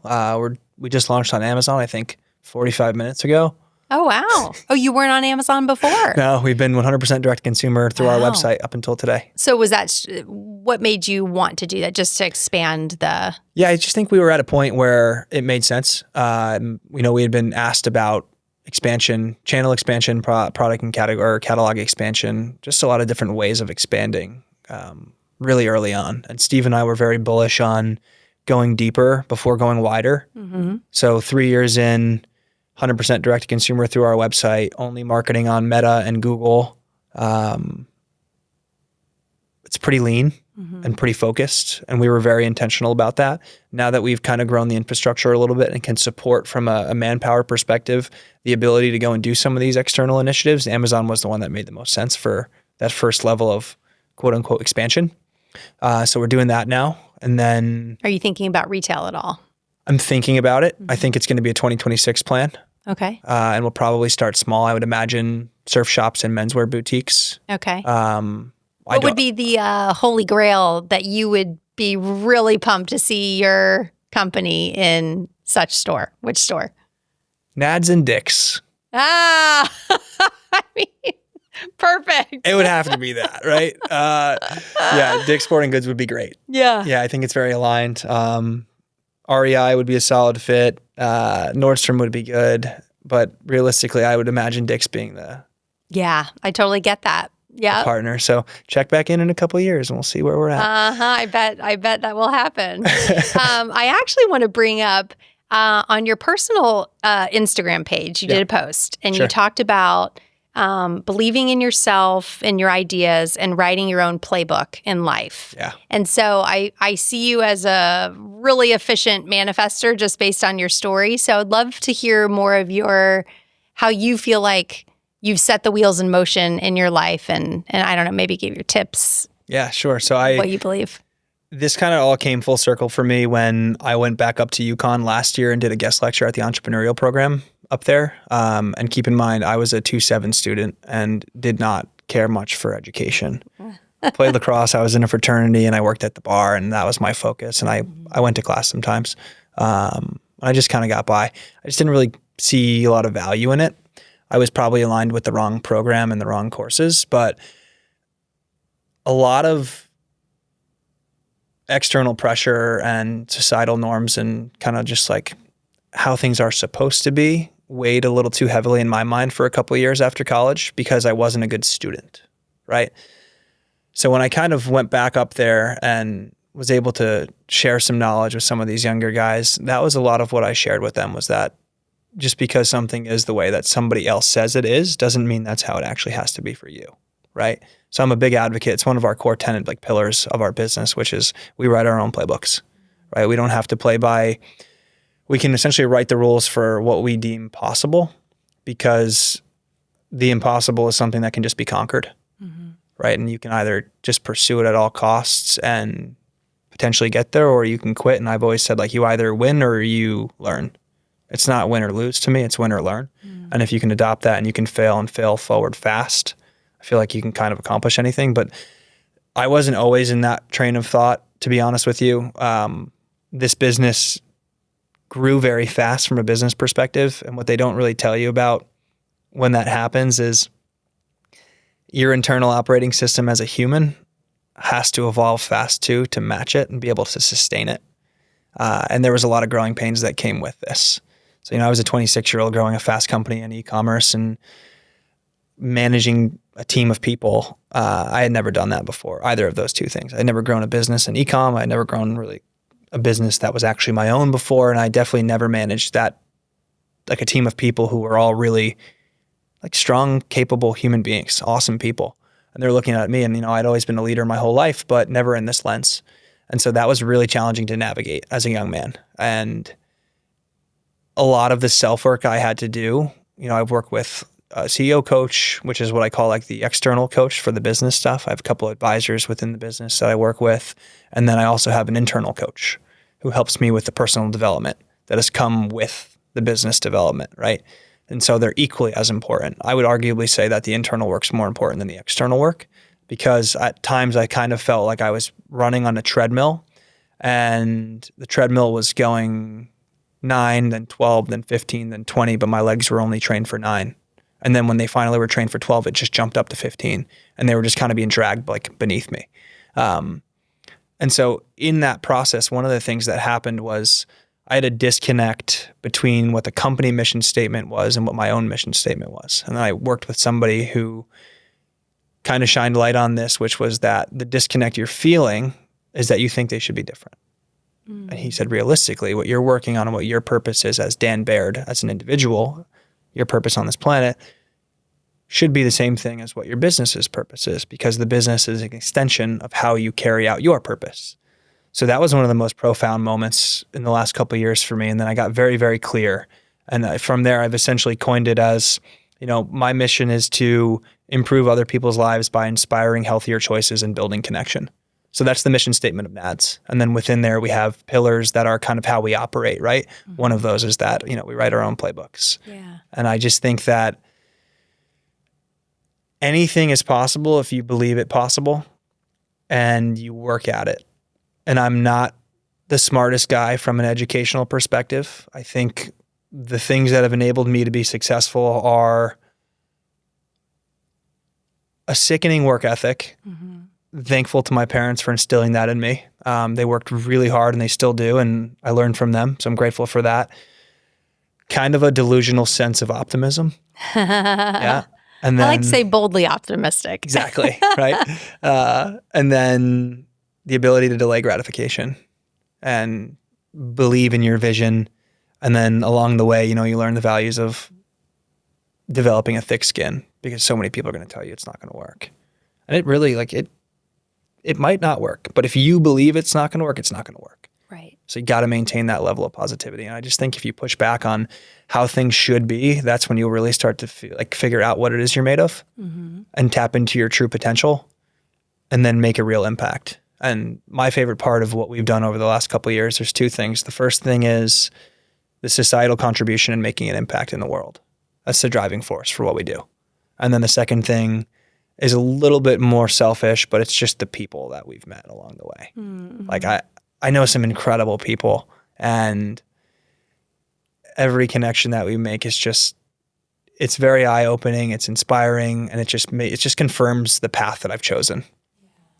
We just launched on Amazon, I think 45 minutes ago. Oh, wow. Oh, you weren't on Amazon before? No, we've been 100% direct consumer through our website up until today. So was that, what made you want to do that, just to expand the? Yeah, I just think we were at a point where it made sense. We had been asked about expansion, channel expansion, product and category, or catalog expansion, just a lot of different ways of expanding really early on. And Steve and I were very bullish on going deeper before going wider. Mm-hmm. So 3 years in, 100% direct to consumer through our website, only marketing on Meta and Google. It's pretty lean and pretty focused. And we were very intentional about that. Now that we've kind of grown the infrastructure a little bit and can support from a manpower perspective, the ability to go and do some of these external initiatives, Amazon was the one that made the most sense for that first level of quote unquote expansion. So we're doing that now. And then. Are you thinking about retail at all? I'm thinking about it. I think it's going to be a 2026 plan. Okay. And we'll probably start small. I would imagine surf shops and menswear boutiques. Okay. What would be the holy grail that you would be really pumped to see your company in such store? Which store? NADS and Dick's. I mean, perfect. It would have to be that, right? Yeah, Dick's Sporting Goods would be great. Yeah. Yeah, I think it's very aligned. REI would be a solid fit. Nordstrom would be good. But realistically, I would imagine Dick's being the I totally get that. Yeah, partner. So check back in a couple of years and we'll see where we're at. I bet that will happen. I actually want to bring up on your personal Instagram page, you did a post and you talked about believing in yourself and your ideas and writing your own playbook in life. Yeah. And so I see you as a really efficient manifester just based on your story. So I'd love to hear more of how you feel like you've set the wheels in motion in your life and I don't know, maybe give your tips. Yeah, sure. So what you believe. This kind of all came full circle for me when I went back up to UConn last year and did a guest lecture at the entrepreneurial program up there. And keep in mind, I was a 2.7 student and did not care much for education. Played lacrosse, I was in a fraternity, and I worked at the bar, and that was my focus. And I went to class sometimes. I just kind of got by. I just didn't really see a lot of value in it. I was probably aligned with the wrong program and the wrong courses, but a lot of external pressure and societal norms and kind of just like how things are supposed to be weighed a little too heavily in my mind for a couple of years after college because I wasn't a good student, right? So when I kind of went back up there and was able to share some knowledge with some of these younger guys, that was a lot of what I shared with them was that just because something is the way that somebody else says it is doesn't mean that's how it actually has to be for you, right? So I'm a big advocate. It's one of our core tenet pillars of our business, which is we write our own playbooks, right? We don't have to play by. We can essentially write the rules for what we deem possible because the impossible is something that can just be conquered, right? And you can either just pursue it at all costs and potentially get there, or you can quit. And I've always said, like, you either win or you learn. It's not win or lose to me, it's win or learn. And if you can adopt that and you can fail and fail forward fast, I feel like you can kind of accomplish anything. But I wasn't always in that train of thought, to be honest with you. This business grew very fast from a business perspective. And what they don't really tell you about when that happens is your internal operating system as a human has to evolve fast too, to match it and be able to sustain it. And there was a lot of growing pains that came with this. So, I was a 26-year-old growing a fast company in ecommerce and managing a team of people. I had never done that before, either of those two things. I'd never grown a business in ecom. I'd never grown really a business that was actually my own before. And I definitely never managed that, like a team of people who were all really like strong, capable human beings, awesome people. And they're looking at me and, I'd always been a leader my whole life, but never in this lens. And so that was really challenging to navigate as a young man. And a lot of the self-work I had to do, I've worked with a CEO coach, which is what I call like the external coach for the business stuff. I have a couple of advisors within the business that I work with. And then I also have an internal coach who helps me with the personal development that has come with the business development, right? And so they're equally as important. I would arguably say that the internal work's more important than the external work, because at times I kind of felt like I was running on a treadmill and the treadmill was going 9, then 12, then 15, then 20, but my legs were only trained for 9. And then when they finally were trained for 12, it just jumped up to 15 and they were just kind of being dragged like beneath me. And so in that process, one of the things that happened was I had a disconnect between what the company mission statement was and what my own mission statement was. And then I worked with somebody who kind of shined light on this, which was that the disconnect you're feeling is that you think they should be different. And he said, realistically, what you're working on and what your purpose is as Dan Baird, as an individual, your purpose on this planet should be the same thing as what your business's purpose is, because the business is an extension of how you carry out your purpose. So that was one of the most profound moments in the last couple of years for me. And then I got very, very clear. And from there, I've essentially coined it as, my mission is to improve other people's lives by inspiring healthier choices and building connection. So that's the mission statement of NADS. And then within there, we have pillars that are kind of how we operate, right? One of those is that, we write our own playbooks. Yeah. And I just think that anything is possible if you believe it possible and you work at it. And I'm not the smartest guy from an educational perspective. I think the things that have enabled me to be successful are a sickening work ethic. Thankful to my parents for instilling that in me. They worked really hard and they still do, and I learned from them. So I'm grateful for that. Kind of a delusional sense of optimism. Yeah. And then, I like to say boldly optimistic. Exactly. Right. And then the ability to delay gratification and believe in your vision. And then along the way, you learn the values of developing a thick skin, because so many people are going to tell you it's not going to work. And it really, it might not work, but if you believe it's not going to work, it's not going to work. Right. So you got to maintain that level of positivity. And I just think if you push back on how things should be, that's when you'll really start to figure out what it is you're made of and tap into your true potential and then make a real impact. And my favorite part of what we've done over the last couple of years, there's two things. The first thing is the societal contribution and making an impact in the world. That's the driving force for what we do. And then the second thing is a little bit more selfish, but it's just the people that we've met along the way. Like I know some incredible people, and every connection that we make is just, it's very eye-opening, it's inspiring, and it just confirms the path that I've chosen.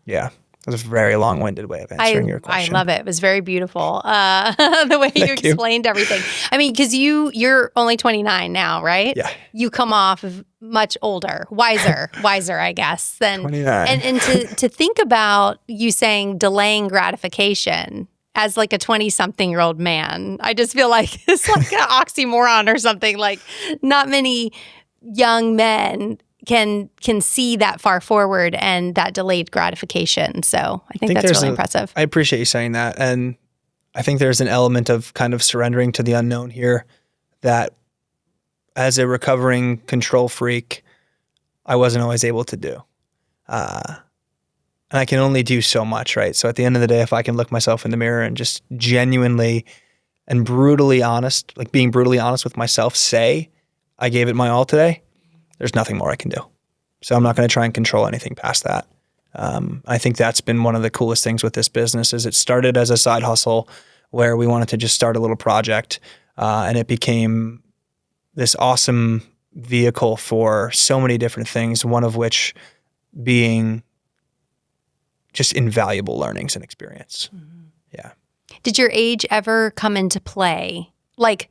Yeah. That was a very long-winded way of answering your question. I love it. It was very beautiful, the way you explained everything. I mean, because you're only 29 now, right? Yeah. You come off of much older, wiser, I guess. Than 29. And to think about you saying delaying gratification as like a 20-something-year-old man, I just feel like it's like an oxymoron or something. Like not many young men can see that far forward and that delayed gratification. So I think that's really impressive. I appreciate you saying that. And I think there's an element of kind of surrendering to the unknown here, that as a recovering control freak, I wasn't always able to do. And I can only do so much, right? So at the end of the day, if I can look myself in the mirror and just genuinely and brutally honest, like being brutally honest with myself, say, I gave it my all today, there's nothing more I can do. So I'm not going to try and control anything past that. I think that's been one of the coolest things with this business is it started as a side hustle where we wanted to just start a little project, and it became this awesome vehicle for so many different things, one of which being just invaluable learnings and experience. Mm-hmm. Yeah. Did your age ever come into play? Like,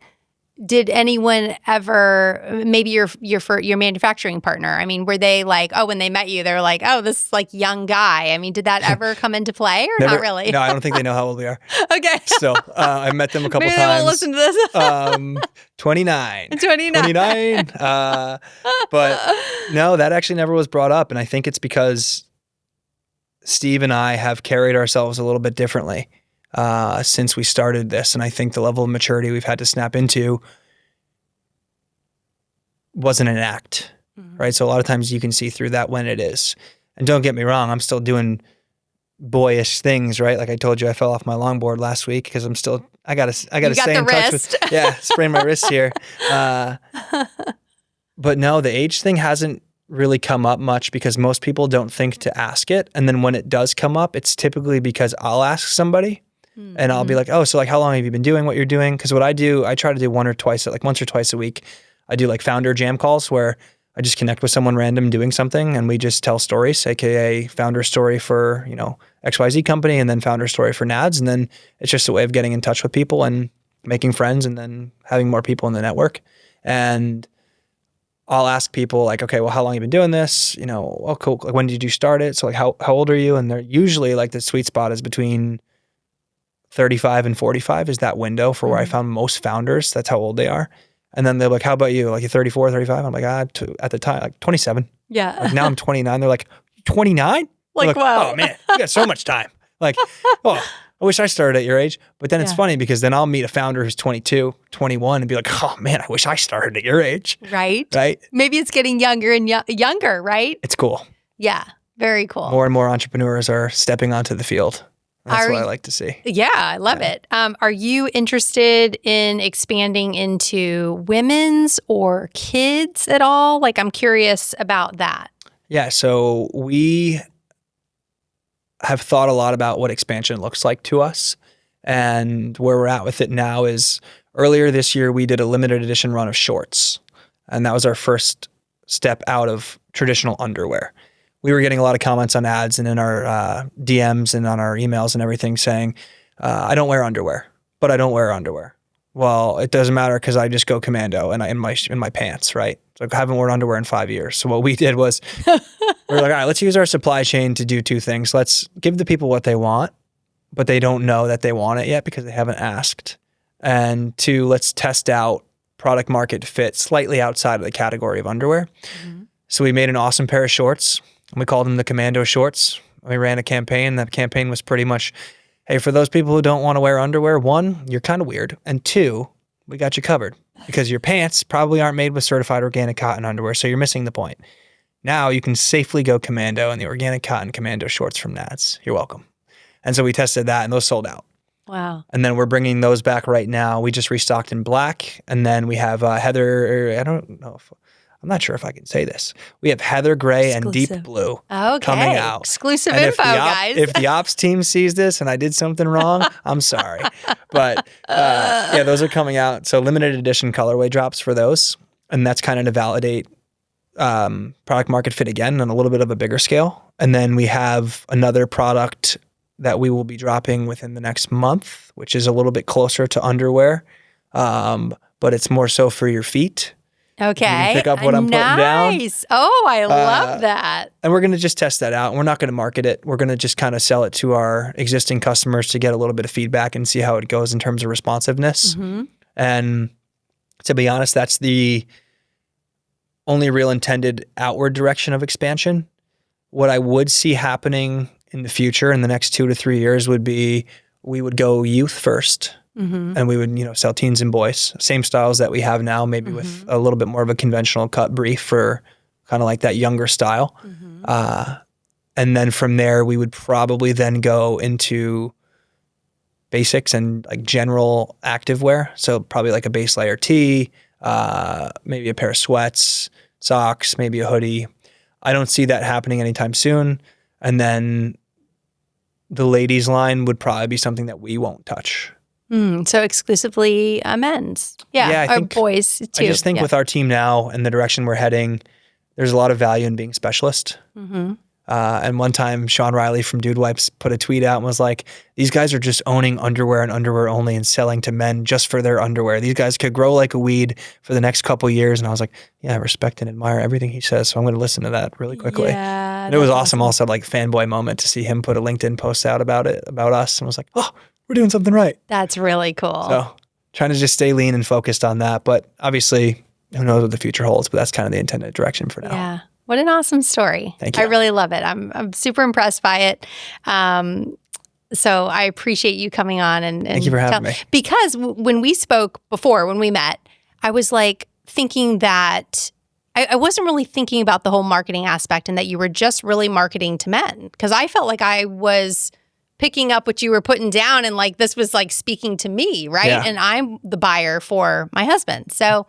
did anyone ever, maybe your manufacturing partner, I mean, were they like, oh, when they met you, they were like, oh, this like young guy. I mean, did that ever come into play or Never, not really? No, I don't think they know how old we are. Okay. Still, I've met them a couple maybe times. Maybe they won't listen to this. 29. 29. But no, that actually never was brought up. And I think it's because Steve and I have carried ourselves a little bit differently since we started this. And I think the level of maturity we've had to snap into wasn't an act, right? So a lot of times you can see through that when it is. And don't get me wrong, I'm still doing boyish things, right? Like I told you, I fell off my longboard last week because I gotta stay in touch with, sprained my wrist here. But no, the age thing hasn't really come up much because most people don't think to ask it. And then when it does come up, it's typically because I'll ask somebody and I'll be like, oh, so like how long have you been doing what you're doing? Because what I do, I try to do once or twice a week. I do like founder jam calls where I just connect with someone random doing something and we just tell stories, AKA founder story for, XYZ company and then founder story for NADS. And then it's just a way of getting in touch with people and making friends and then having more people in the network. And I'll ask people like, okay, well, how long have you been doing this? Oh, cool. Like, when did you start it? So like, how old are you? And they're usually like the sweet spot is between 35 and 45 is that window for where I found most founders. That's how old they are. And then they're like, how about you? Like you're 34, 35? I'm like, at the time, like 27. Yeah. Like now I'm 29. They're like, 29? Like, wow. Oh man, you got so much time. Like, oh, I wish I started at your age. But then it's funny because then I'll meet a founder who's 22, 21 and be like, oh man, I wish I started at your age. Right. Right. Maybe it's getting younger and younger, right? It's cool. Yeah. Very cool. More and more entrepreneurs are stepping onto the field. That's what I like to see. Yeah, I love it. Are you interested in expanding into women's or kids at all? Like, I'm curious about that. Yeah, so we have thought a lot about what expansion looks like to us. And where we're at with it now is earlier this year, we did a limited edition run of shorts. And that was our first step out of traditional underwear. We were getting a lot of comments on ads and in our DMs and on our emails and everything saying, I don't wear underwear, but I don't wear underwear. Well, it doesn't matter because I just go commando and in my pants, right? So I haven't worn underwear in 5 years. So what we did was we were like, all right, let's use our supply chain to do two things. Let's give the people what they want, but they don't know that they want it yet because they haven't asked. And two, let's test out product market fit slightly outside of the category of underwear. Mm-hmm. So we made an awesome pair of shorts. And we called them the Commando shorts. We ran a campaign. That campaign was pretty much, hey, for those people who don't want to wear underwear, one, you're kind of weird. And two, we got you covered because your pants probably aren't made with certified organic cotton underwear. So you're missing the point. Now you can safely go commando in the organic cotton Commando shorts from NADS. You're welcome. And so we tested that and those sold out. Wow. And then we're bringing those back right now. We just restocked in black. And then we have Heather, I'm not sure if I can say this. We have Heather Gray and Deep Blue coming out. Exclusive info, guys. If the ops team sees this and I did something wrong, I'm sorry. But those are coming out. So limited edition colorway drops for those. And that's kind of to validate product market fit again on a little bit of a bigger scale. And then we have another product that we will be dropping within the next month, which is a little bit closer to underwear. But it's more so for your feet. Okay. Pick up what I'm putting down. Nice. Oh, I love that. And we're going to just test that out. We're not going to market it. We're going to just kind of sell it to our existing customers to get a little bit of feedback and see how it goes in terms of responsiveness. Mm-hmm. And to be honest, that's the only real intended outward direction of expansion. What I would see happening in the future in the next 2 to 3 years would be we would go youth first. Mm-hmm. And we would, sell teens and boys, same styles that we have now, maybe with a little bit more of a conventional cut brief for kind of like that younger style. And then from there, we would probably then go into basics and like general activewear. So probably like a base layer tee, maybe a pair of sweats, socks, maybe a hoodie. I don't see that happening anytime soon. And then the ladies line would probably be something that we won't touch. So exclusively men's. I or think, boys too. I just think with our team now and the direction we're heading, there's a lot of value in being specialist. And one time Sean Riley from Dude Wipes put a tweet out and was like, these guys are just owning underwear and underwear only and selling to men just for their underwear. These guys could grow like a weed for the next couple of years. And I was like, yeah, I respect and admire everything he says. So I'm going to listen to that really quickly. Yeah, and it was awesome. Also like fanboy moment to see him put a LinkedIn post out about us. And I was like, oh, we're doing something right. That's really cool. So trying to just stay lean and focused on that. But obviously who knows what the future holds, but that's kind of the intended direction for now. Yeah. What an awesome story. Thank you. I really love it. I'm super impressed by it. So I appreciate you coming on and thank you for having me. Because when we spoke before, when we met, I was like thinking that I wasn't really thinking about the whole marketing aspect and that you were just really marketing to men. Because I felt like I was picking up what you were putting down and like this was like speaking to me, right? Yeah. And I'm the buyer for my husband. So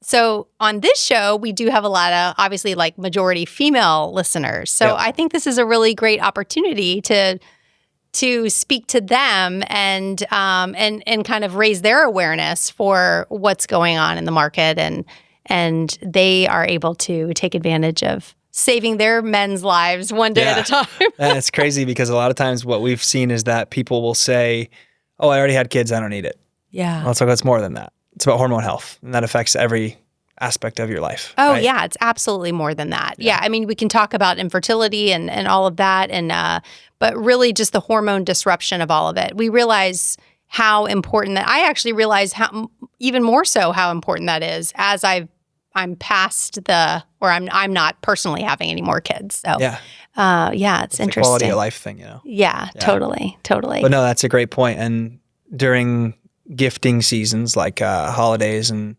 so on this show, we do have a lot of obviously like majority female listeners. So I think this is a really great opportunity to speak to them and kind of raise their awareness for what's going on in the market and they are able to take advantage of saving their men's lives one day at a time. And it's crazy because a lot of times what we've seen is that people will say, oh, I already had kids, I don't need it. Yeah. Well, it's more than that. It's about hormone health, and that affects every aspect of your life. Oh, right? yeah. It's absolutely more than that. Yeah. I mean, we can talk about infertility and all of that, but really just the hormone disruption of all of it. We realize how important that, I actually realize how even more so how important that is as I'm past I'm not personally having any more kids. So it's interesting. A quality of life thing, Yeah, totally. But no, that's a great point. And during gifting seasons like holidays and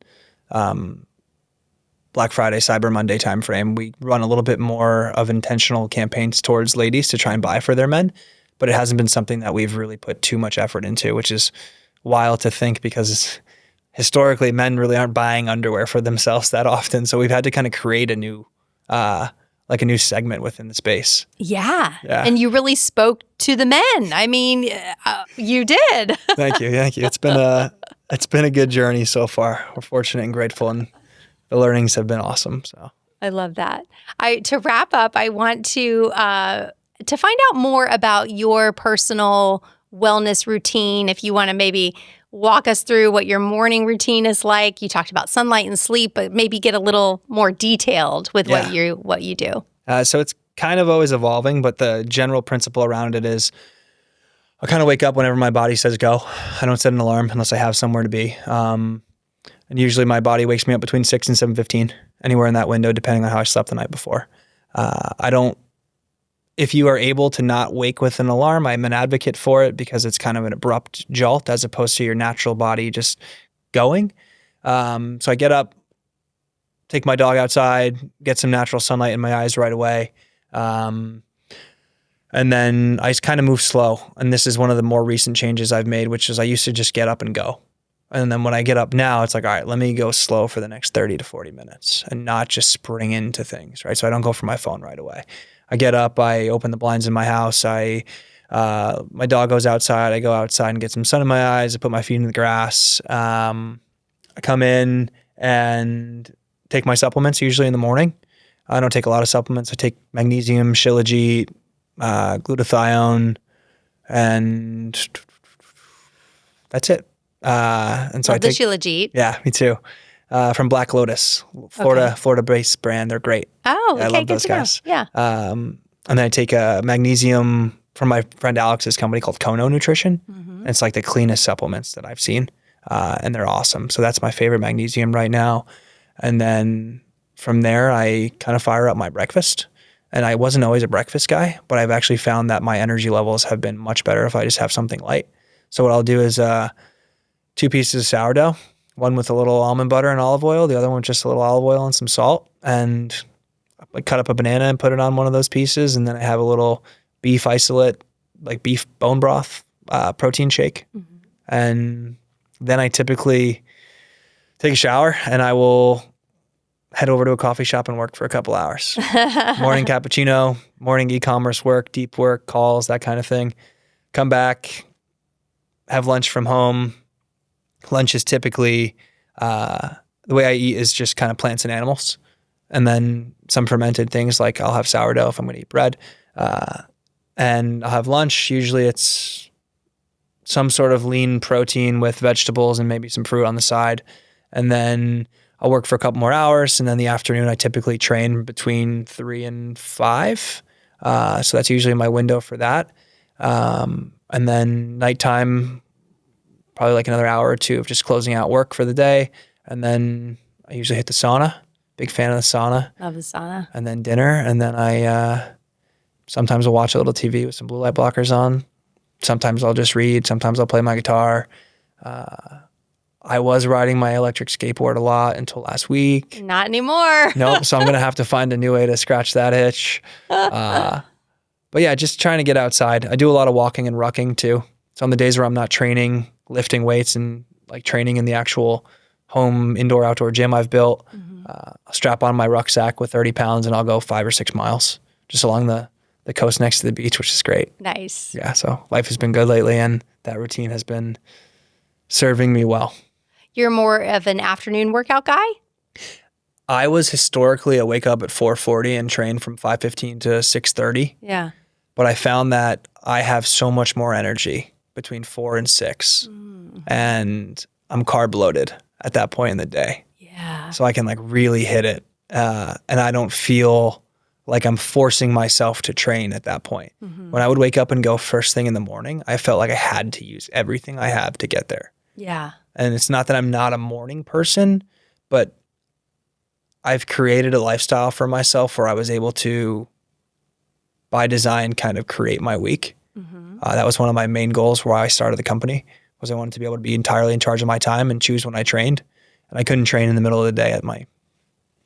Black Friday, Cyber Monday timeframe, we run a little bit more of intentional campaigns towards ladies to try and buy for their men. But it hasn't been something that we've really put too much effort into, which is wild to think because historically, men really aren't buying underwear for themselves that often. So we've had to kind of create a new segment within the space. Yeah. And you really spoke to the men. I mean, you did. Thank you. It's been a good journey so far. We're fortunate and grateful, and the learnings have been awesome. So I love that. To wrap up, I want to find out more about your personal wellness routine. If you want to maybe walk us through what your morning routine is like. You talked about sunlight and sleep, but maybe get a little more detailed with what you do. So it's kind of always evolving, but the general principle around it is I kind of wake up whenever my body says go. I don't set an alarm unless I have somewhere to be. And usually my body wakes me up between 6 and 7:15, anywhere in that window, depending on how I slept the night before. If you are able to not wake with an alarm, I'm an advocate for it because it's kind of an abrupt jolt as opposed to your natural body just going. So I get up, take my dog outside, get some natural sunlight in my eyes right away. And then I just kind of move slow. And this is one of the more recent changes I've made, which is I used to just get up and go. And then when I get up now, it's like, all right, let me go slow for the next 30 to 40 minutes and not just spring into things, right? So I don't go for my phone right away. I get up, I open the blinds in my house, my dog goes outside, I go outside and get some sun in my eyes, I put my feet in the grass. I come in and take my supplements usually in the morning. I don't take a lot of supplements. I take magnesium, shilajit, glutathione, and that's it. And so I take shilajit. Yeah, me too. From Black Lotus, Florida-based brand. They're great. Oh, okay, I love those guys. Yeah. And then I take magnesium from my friend Alex's company called Kono Nutrition. Mm-hmm. It's like the cleanest supplements that I've seen, and they're awesome. So that's my favorite magnesium right now. And then from there, I kind of fire up my breakfast. And I wasn't always a breakfast guy, but I've actually found that my energy levels have been much better if I just have something light. So what I'll do is 2 pieces of sourdough one with a little almond butter and olive oil, the other one with just a little olive oil and some salt. And I cut up a banana and put it on one of those pieces. And then I have a little beef isolate, like beef bone broth protein shake. Mm-hmm. And then I typically take a shower and I will head over to a coffee shop and work for a couple hours. Morning cappuccino, morning e-commerce work, deep work, calls, that kind of thing. Come back, have lunch from home. Lunch is typically, the way I eat is just kind of plants and animals. And then some fermented things, like I'll have sourdough if I'm going to eat bread. And I'll have lunch. Usually it's some sort of lean protein with vegetables and maybe some fruit on the side. And then I'll work for a couple more hours. And then the afternoon, I typically train between 3 and 5. So that's usually my window for that. And then nighttime, probably like another hour or two of just closing out work for the day. And then I usually hit the sauna. Big fan of the sauna. Love the sauna. And then dinner. And then I sometimes I'll watch a little TV with some blue light blockers on. Sometimes I'll just read. Sometimes I'll play my guitar. I was riding my electric skateboard a lot until last week. Not anymore. Nope. So I'm going to have to find a new way to scratch that itch. But yeah, just trying to get outside. I do a lot of walking and rucking too. So on the days where I'm not training, lifting weights and like training in the actual home indoor outdoor gym I've built, I'll strap on my rucksack with 30 pounds and I'll go 5 or 6 miles just along the coast next to the beach, which is great. Nice. Yeah. So life has been good lately and that routine has been serving me well. You're more of an afternoon workout guy? I was historically a wake up at 4:40 and train from 5:15 to 6:30. Yeah. But I found that I have so much more energy between 4 and 6. And I'm carb loaded at that point in the day. Yeah. So I can like really hit it. And I don't feel like I'm forcing myself to train at that point. When I would wake up and go first thing in the morning, I felt like I had to use everything I have to get there. Yeah. And it's not that I'm not a morning person, but I've created a lifestyle for myself where I was able to, by design, kind of create my week. That was one of my main goals where I started the company, was I wanted to be able to be entirely in charge of my time and choose when I trained. And I couldn't train in the middle of the day at my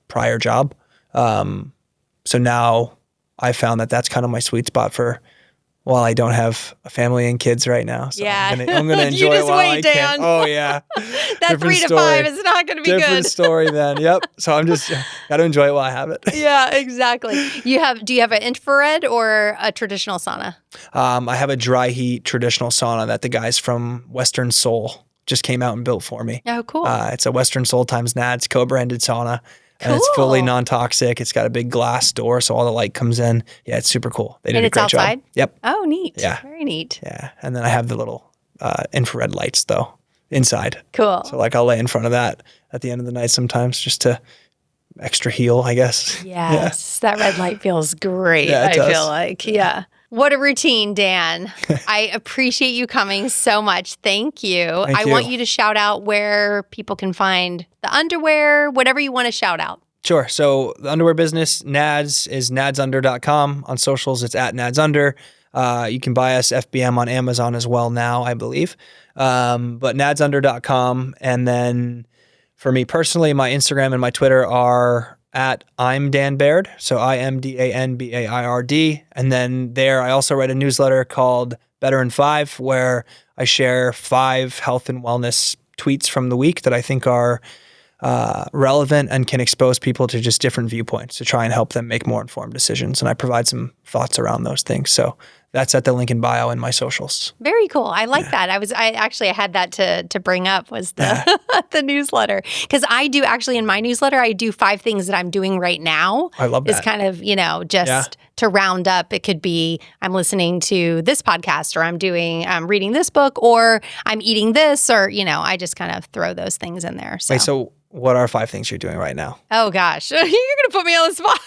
prior job. So now I found that that's kind of my sweet spot for, while I don't have a family and kids right now. So yeah. I'm gonna enjoy it while I can. Oh yeah. That 3 to 5 is not going to be good. Different story then. Yep. So I'm just got to enjoy it while I have it. Yeah, exactly. Do you have an infrared or a traditional sauna? I have a dry heat traditional sauna that the guys from Western Soul just came out and built for me. Oh, cool. It's a Western Soul times NADS co-branded sauna. And it's fully non-toxic. It's got a big glass door, so all the light comes in. Yeah, it's super cool. They did a great outside? job. Yep. Oh, neat. Yeah. Very neat. Yeah. And then I have the little infrared lights, though, inside. Cool. So, like, I'll lay in front of that at the end of the night sometimes just to extra heal, I guess. Yes. Yeah. That red light feels great, yeah, I feel like. Yeah. What a routine, Dan. I appreciate you coming so much. Thank you. I want you to shout out where people can find the underwear, whatever you want to shout out. Sure. So the underwear business, NADS, is nadsunder.com. On socials, it's at nadsunder. You can buy us FBM on Amazon as well now, I believe. But nadsunder.com. And then for me personally, my Instagram and my Twitter are at I'm Dan Baird. So IMDANBAIRD. And then there I also write a newsletter called Better in 5, where I share 5 health and wellness tweets from the week that I think are relevant and can expose people to just different viewpoints to try and help them make more informed decisions. And I provide some thoughts around those things. So that's at the link in bio in my socials. Very cool. I like that. I had that to bring up was the the newsletter. Because I do actually in my newsletter, I do 5 things that I'm doing right now. I love that. It's kind of, just to round up. It could be I'm listening to this podcast, or I'm reading this book, or I'm eating this, or, I just kind of throw those things in there. Wait, so what are 5 things you're doing right now? Oh gosh, you're gonna put me on the spot.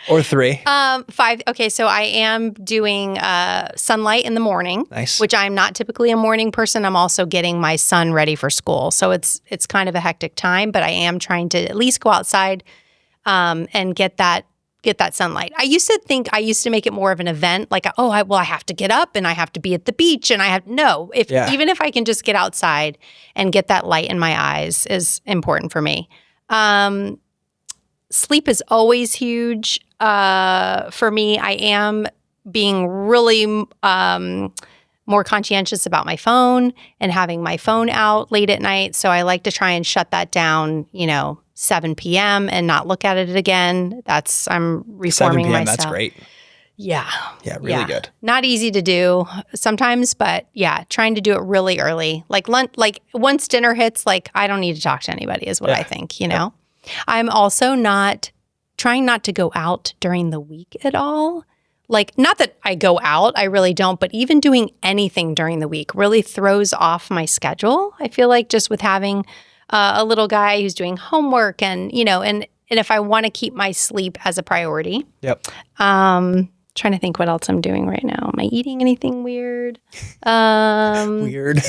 Or 3. 5. Okay, so I am doing sunlight in the morning. Nice. Which I'm not typically a morning person. I'm also getting my son ready for school, so it's kind of a hectic time. But I am trying to at least go outside and get that get that sunlight. I used to make it more of an event, like, I have to get up and I have to be at the beach and even if I can just get outside and get that light in my eyes is important for me. Sleep is always huge for me. I am being really more conscientious about my phone and having my phone out late at night. So I like to try and shut that down, 7 p.m. and not look at it again. I'm reforming 7 p.m., myself. That's great. Yeah. Yeah, really good. Not easy to do sometimes, but trying to do it really early. Like once dinner hits, I don't need to talk to anybody is what I think, know? I'm also trying not to go out during the week at all. Not that I go out, I really don't, but even doing anything during the week really throws off my schedule. I feel like just with having a little guy who's doing homework and if I want to keep my sleep as a priority. Yep. Trying to think what else I'm doing right now. Am I eating anything weird? Weird.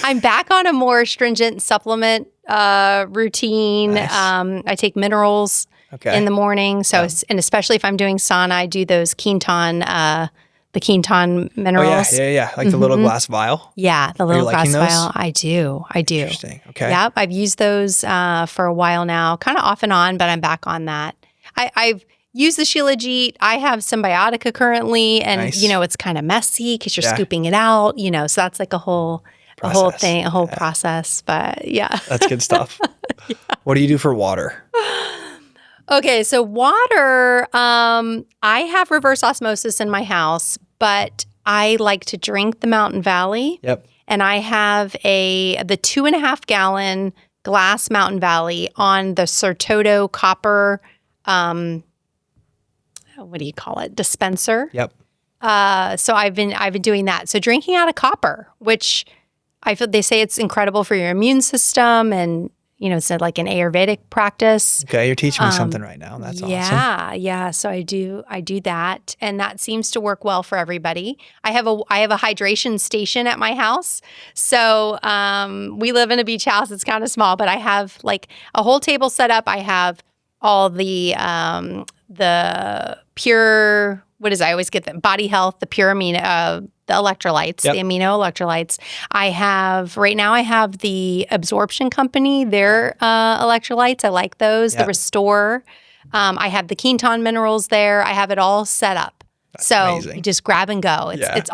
I'm back on a more stringent supplement routine. Nice. I take minerals in the morning. So, and especially if I'm doing sauna, I do those the Quinton minerals. Oh, yeah. Like the little glass vial? Yeah, the little glass vial. I do. Interesting. Okay. Yep. I've used those for a while now, kind of off and on, but I'm back on that. I've used the Shilajit. I have Symbiotica currently, and it's kind of messy because you're scooping it out, so that's like a whole process, but yeah. That's good stuff. What do you do for water? Okay, so water, I have reverse osmosis in my house, but I like to drink the Mountain Valley. Yep. And I have the 2.5 gallon glass Mountain Valley on the Certoto copper, what do you call it? Dispenser. Yep. So I've been doing that. So drinking out of copper, which I feel they say it's incredible for your immune system, and it's like an Ayurvedic practice. Okay, you're teaching me something right now. That's awesome. Yeah. So I do that, and that seems to work well for everybody. I have a hydration station at my house. So we live in a beach house. It's kind of small, but I have like a whole table set up. I have all the pure, I always get the Body Health, the pure amino, the electrolytes, the amino electrolytes. Right now I have the Absorption Company, their electrolytes. I like those, the Restore. I have the Quinton minerals there. I have it all set up. That's amazing. You just grab and go. It's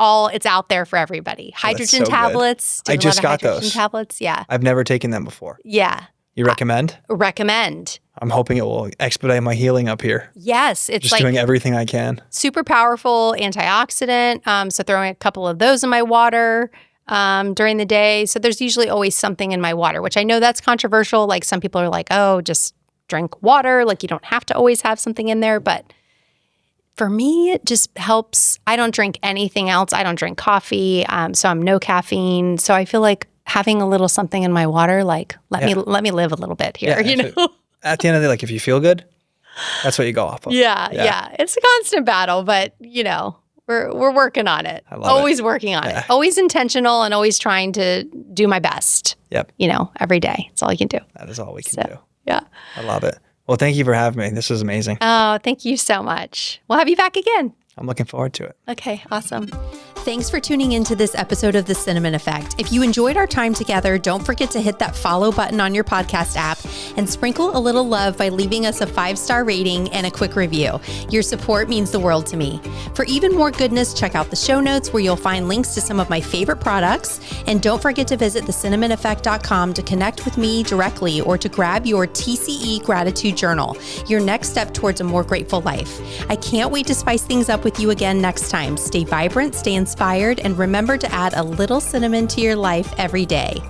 out there for everybody. Hydrogen tablets. I just got those. Tablets. Yeah. I've never taken them before. Yeah. You recommend? Recommend. I'm hoping it will expedite my healing up here. Yes. It's just doing everything I can. Super powerful antioxidant. So throwing a couple of those in my water during the day. So there's usually always something in my water, which I know that's controversial. Like some people are like, oh, just drink water. Like you don't have to always have something in there. But for me, it just helps. I don't drink anything else. I don't drink coffee. So I'm no caffeine. So I feel like having a little something in my water, like let me live a little bit here, At the end of the day, like if you feel good, that's what you go off of. Yeah. It's a constant battle, but we're working on it. Always working on it. Always intentional and always trying to do my best. Yep. Every day. That's all you can do. That is all we can do. Yeah. I love it. Well, thank you for having me. This was amazing. Oh, thank you so much. We'll have you back again. I'm looking forward to it. Okay, awesome. Thanks for tuning into this episode of The Cinnamon Effect. If you enjoyed our time together, don't forget to hit that follow button on your podcast app and sprinkle a little love by leaving us a 5-star rating and a quick review. Your support means the world to me. For even more goodness, check out the show notes where you'll find links to some of my favorite products. And don't forget to visit thecinnamoneffect.com to connect with me directly or to grab your TCE Gratitude Journal, your next step towards a more grateful life. I can't wait to spice things up with you again next time. Stay vibrant, stay inspired, and remember to add a little cinnamon to your life every day.